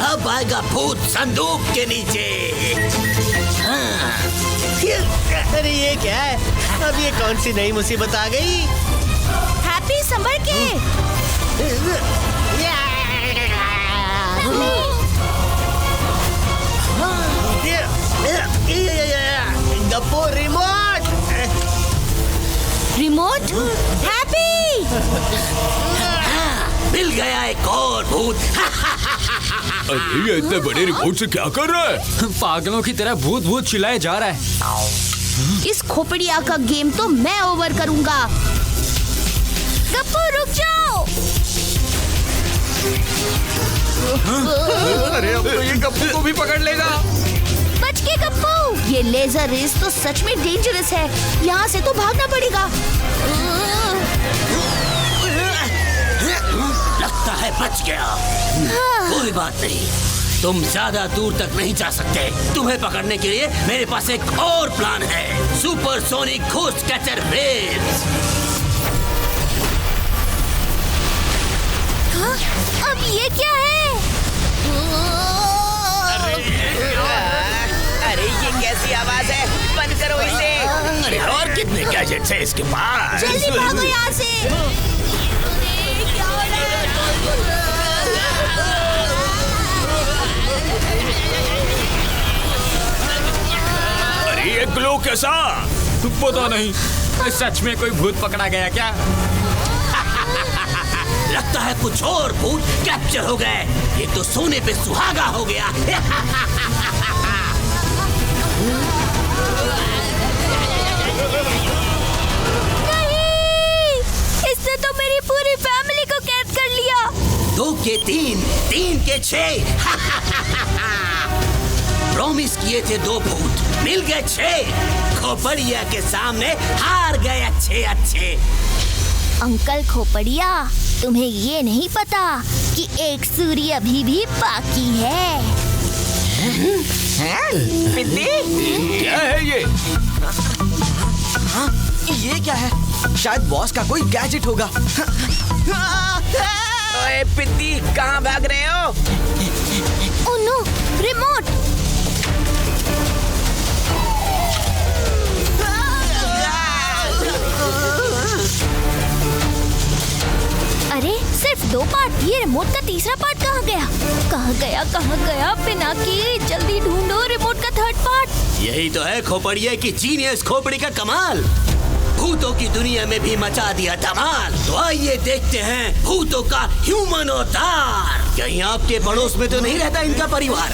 अब आएगा भूत संदूक के नीचे। अरे ये क्या है? अब ये कौन सी नई मुसीबत आ गई? हैप्पी संभल के। गप्पू रिमोट। रिमोट? हैप्पी! मिल गया एक और भूत। अरे ये इतने बड़े रिमोट से क्या कर रहा है? पागलों की तरह भूत भूत चिल्लाए जा रहा है। इस खोपड़िया का गेम तो मैं ओवर करूंगा। गप्पू रुक जाओ। अरे अब तो ये गप्पू को भी पकड़ लेगा। बच के गप्पू। ये लेजर रेस तो सच में डेंजरस है। यहाँ से तो भागना पड़ेगा। लगता है बच गया। कोई बात नहीं, तुम ज्यादा दूर तक नहीं जा सकते। तुम्हें पकड़ने के लिए मेरे पास एक और प्लान है, super sonic ghost catcher waves. अब ये क्या है? अरे ये कैसी आवाज है? बंद करो इसे। अरे और कितने गैजेट्स हैं इसके पास? जल्दी भागो यहाँ से। अरे ये ग्लो कैसा? पता नहीं, सच में कोई भूत पकड़ा गया क्या? लगता है कुछ और भूत कैप्चर हो गए। ये तो सोने पे सुहागा हो गया। नहीं, इसने तो मेरी पूरी फैमिली को कैद कर लिया। 2 के 3, 3 के 6। प्रॉमिस किए थे 2 भूत, मिल गए 6। खोपड़िया के सामने हार गए अच्छे। अंकल खोपड़िया, तुम्हें ये नहीं पता कि एक सूर्य अभी भी बाकी है। पिद्दी? क्या है ये? हाँ, ये क्या है? शायद बॉस का कोई गैजेट होगा। ओए पिद्दी, कहाँ भाग रहे हो? Oh no, remote. अरे सिर्फ 2 पार्ट, ये रिमोट का तीसरा पार्ट कहाँ गया? कहाँ गया पिनाकी? जल्दी ढूंढो रिमोट का 3rd पार्ट। यही तो है खोपड़िया की जीनियस खोपड़ी का कमाल। भूतों की दुनिया में भी मचा दिया धमाल। तो आइए देखते हैं भूतों का ह्यूमन अवतार। कहीं आपके पड़ोस में तो नहीं रहता इनका परिवार?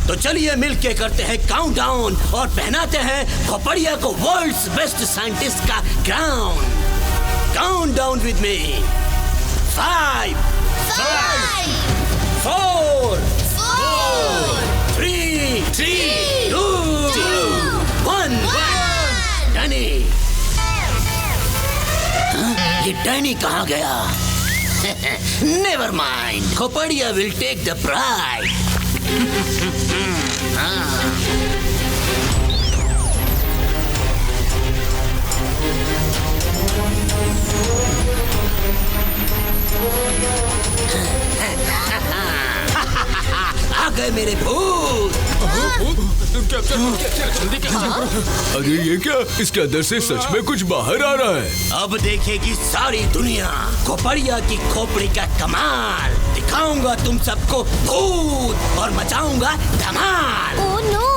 तो चलिए मिलके करते हैं काउंटडाउन और पहनाते हैं खोपड़िया को वर्ल्ड्स बेस्ट साइंटिस्ट का crown. Count down with me. 5, 4, 3, 2, 1. Danny. ये डैनी कहाँ गया? Never mind. खोपड़िया will take the pride. आ गए मेरे भूत। अरे ये क्या, इसके अंदर से सच में कुछ बाहर आ रहा है। अब देखेगी सारी दुनिया खोपड़िया की खोपड़ी का कमाल। दिखाऊंगा तुम सबको भूत और मचाऊंगा धमाल। ओह नो,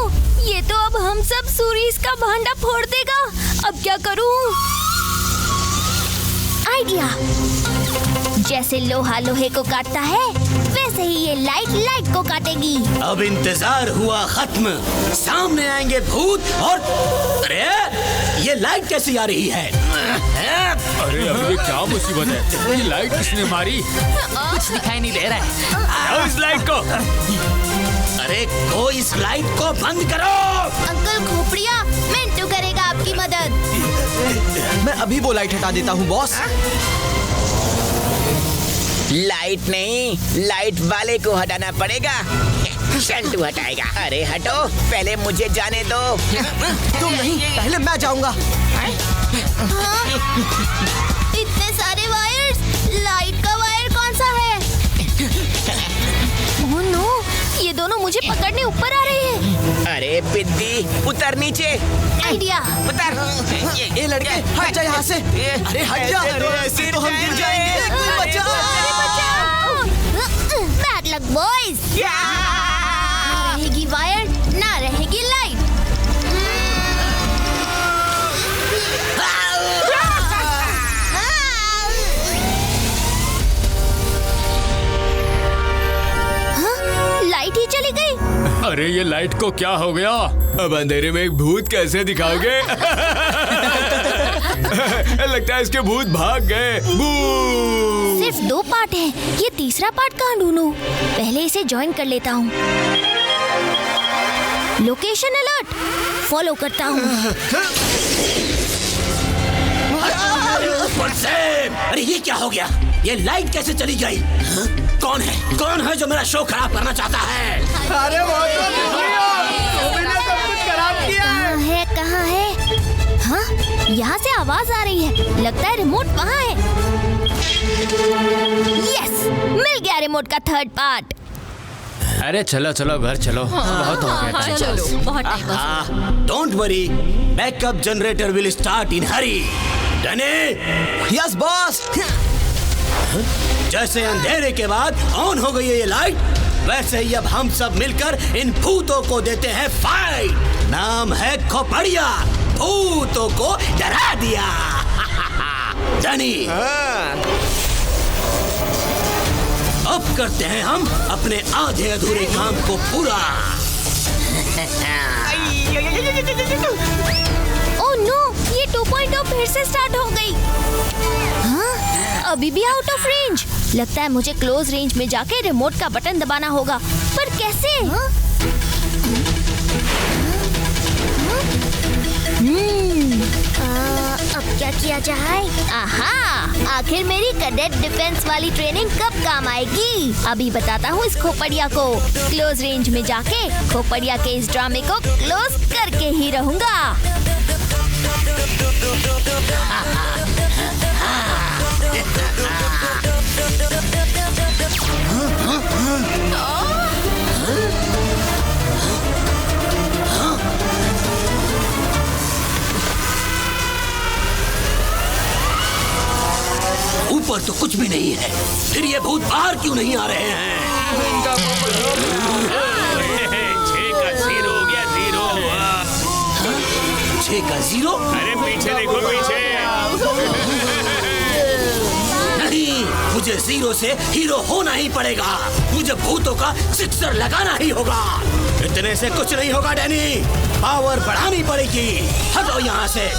ये तो अब हम सब सूरीज का भांडा फोड़ देगा। अब क्या करूं? आइडिया। जैसे लोहा लोहे को काटता है, वैसे ही ये लाइट लाइट को काटेगी। अब इंतजार हुआ खत्म। सामने आएंगे भूत और अरे ये लाइट कैसी आ रही है? अरे अब ये क्या मुसीबत है? ये लाइट किसने मारी? कुछ दिखाई नहीं दे रहा है। इस लाइट को, अरे कोई इस लाइट को बंद करो। अंकल खोपड़िया, मिंटू करेगा आपकी मदद। मैं अभी वो लाइट हटा देता हूँ बॉस। लाइट नहीं, लाइट वाले को हटाना पड़ेगा। शंटू हटाएगा। अरे हटो, पहले मुझे जाने दो। तुम नहीं, पहले मैं जाऊंगा। इतने सारे वायर्स, लाइट का वायर कौन सा है? ओह नो, ये दोनों मुझे पकड़ने ऊपर आ रहे हैं। अरे बिद्दी, उतर नीचे। आइडिया। उतर। ये लड़के हट जा यहाँ से। अरे हट जा, ऐसे तो हम गिर जाएंगे। Bad luck boys. ना रहेगी वायर, ना रहेगी लाइट। लाइट ही चली गई। अरे ये लाइट को क्या हो गया? अब अंधेरे में एक भूत कैसे दिखाओगे? लगता है इसके भूत भाग गए। सिर्फ 2 पार्ट है, ये तीसरा पार्ट कहाँ ढूंढूं? पहले इसे ज्वाइन कर लेता हूँ। लोकेशन अलर्ट, फॉलो करता हूँ। अरे ये क्या हो गया? ये लाइट कैसे चली गई? कौन है? कौन है जो मेरा शो खराब करना चाहता है? अरे वो तुमने सब कुछ खराब किया है। कहाँ है? हाँ, यहाँ से आवाज आ रही है। लगता है रिमोट वहाँ है। यस, मिल गया रिमोट का 3rd पार्ट। अरे चलो चलो घर चलो। बहुत हो गया। चलो, बहुत time. Don't worry, backup generator will start in Hari. डने? Yes boss. जैसे अंधेरे के बाद ऑन हो गई है ये लाइट, वैसे ही अब हम सब मिलकर इन भूतों को देते हैं फाइट। नाम है खोपड़िया। भूतों को डरा दिया। डनी, अब करते हैं हम अपने आधे अधूरे काम को पूरा। ओह नो, ये 2.0 फिर से स्टार्ट हो गई। हाँ, अभी भी आउट ऑफ रेंज। लगता है मुझे क्लोज रेंज में जाके रिमोट का बटन दबाना होगा, पर कैसे? अब क्या किया जाए? आहा, आखिर मेरी कैडेट डिफेंस वाली ट्रेनिंग कब काम आएगी? अभी बताता हूँ इस खोपड़िया को। क्लोज रेंज में जाके खोपड़िया के इस ड्रामे को क्लोज करके ही रहूंगा। ऊपर तो कुछ भी नहीं है, फिर ये भूत बाहर क्यों नहीं आ रहे हैं? 6 का 0 हो गया, 0 हुआ। 6 का 0? अरे पीछे देखो, पीछे। नहीं, मुझे 0 से हीरो होना ही पड़ेगा। मुझे भूतों का सिक्सर लगाना ही होगा। इतने से कुछ नहीं होगा डैनी, पावर बढ़ानी पड़ेगी। हटो यहाँ से।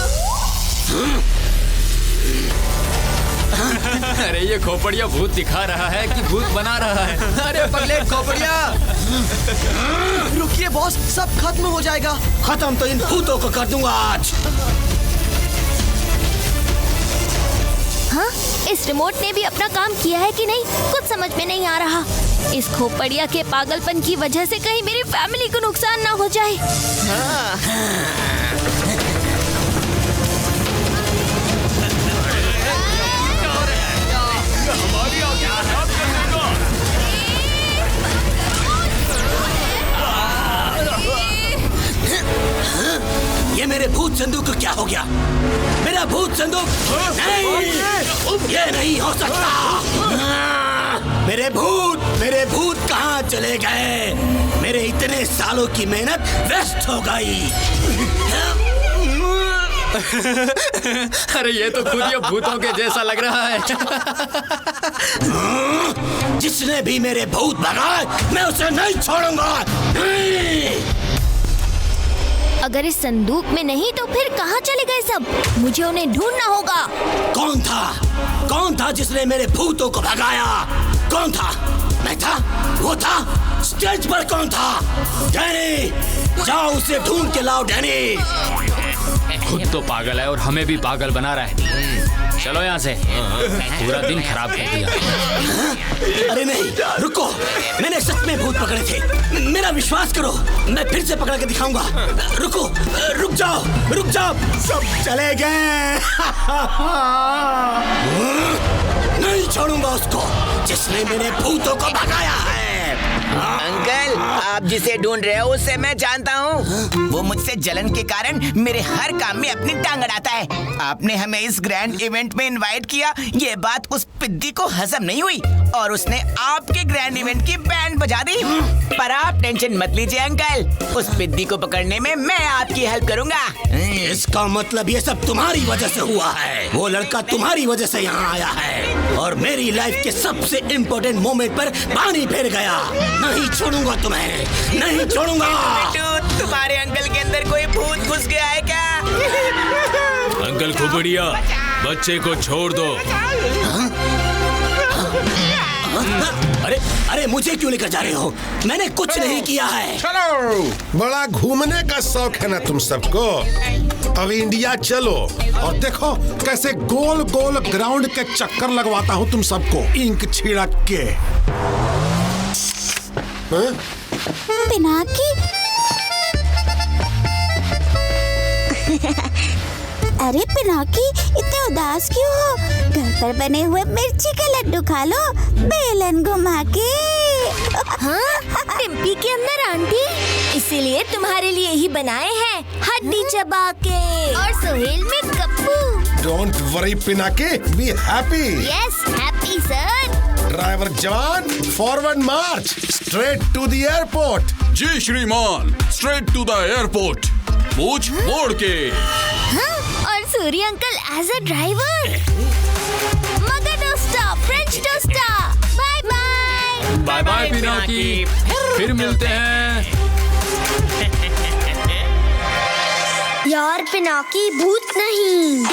अरे ये खोपड़िया भूत दिखा रहा है कि भूत बना रहा है? अरे पगलेट खोपड़िया। रुकिए बॉस, सब खत्म हो जाएगा। खत्म तो इन भूतों को कर दूंगा आज। हाँ, इस रिमोट ने भी अपना काम किया है कि नहीं, कुछ समझ में नहीं आ रहा। इस खोपड़िया के पागलपन की वजह से कहीं मेरी फैमिली को नुकसान ना हो जाए। भूत संदूक को क्या हो गया? मेरा भूत संदूक नहीं, ये नहीं हो सकता। मेरे भूत कहाँ चले गए? मेरे इतने सालों की मेहनत वेस्ट हो गई। अरे ये तो खुद ही भूतों के जैसा लग रहा है। जिसने भी मेरे भूत भगाए मैं उसे नहीं छोड़ूंगा। अगर इस संदूक में नहीं तो फिर कहाँ चले गए सब? मुझे उन्हें ढूंढना होगा। कौन था जिसने मेरे भूतों को भगाया? कौन था? मैं था? वो था? स्टेज पर कौन था? डैनी, जाओ उसे ढूंढ के लाओ। डैनी खुद तो पागल है और हमें भी पागल बना रहा है। चलो यहाँ से, पूरा दिन खराब कर दिया। अरे नहीं, रुको, मैंने सच में भूत पकड़े थे। मेरा विश्वास करो, मैं फिर से पकड़ के दिखाऊंगा। रुको, रुक जाओ, सब चले गए। नहीं छोड़ूंगा उसको जिसने मेरे भूतों को भगाया है। अंकल, आप जिसे ढूंढ रहे हो उसे मैं जानता हूँ। वो मुझसे जलन के कारण मेरे हर काम में अपनी टांग अड़ाता है। आपने हमें इस ग्रैंड इवेंट में इनवाइट किया, ये बात उस पिद्दी को हजम नहीं हुई और उसने आपके ग्रैंड इवेंट की बैंड बजा दी। पर आप टेंशन मत लीजिए अंकल, उस पिद्दी को पकड़ने में मैं आपकी हेल्प करूँगा। इसका मतलब ये सब तुम्हारी वजह से हुआ है। वो लड़का तुम्हारी वजह से यहाँ आया है और मेरी लाइफ के सबसे इम्पोर्टेंट मोमेंट पर पानी फेर गया। नहीं छोड़ूंगा तुम्हें, नहीं छोड़ूंगा। तुम्हारे अंकल के अंदर कोई भूत घुस गया है क्या? अंकल खुबड़िया, बच्चे को छोड़ दो। अरे मुझे क्यों लेकर जा रहे हो? मैंने कुछ नहीं किया है। चलो, बड़ा घूमने का शौक है ना तुम सबको। अब इंडिया चलो और देखो कैसे गोल गोल ग्राउंड के चक्कर लगवाता हूँ तुम सबको इंक छिड़क के। पिनाकी, अरे पिनाकी, इतने उदास क्यों हो? घर पर बने हुए मिर्ची के लड्डू खा लो, बेलन घुमा के। हाँ, टिम्पी के अंदर आंटी, इसीलिए तुम्हारे लिए ही बनाए हैं, हड्डी चबा के। और सोहेल में Gappu. Don't worry Pinaki, be happy. Yes, happy sir. Driver जवान, forward march, straight to the airport. जी श्रीमान, स्ट्रेट टू द एयरपोर्ट, पूछ मोड़ के। हाँ, और Surya uncle as a driver. मगर टोस्टा, फ्रेंच टोस्टा, bye bye. Bye bye Pinaki, फिर मिलते हैं। यार पिनाकी, भूत नहीं।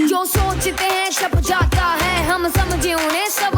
जो सोचते हैं छप जाता है, हम समझे उन्हें सब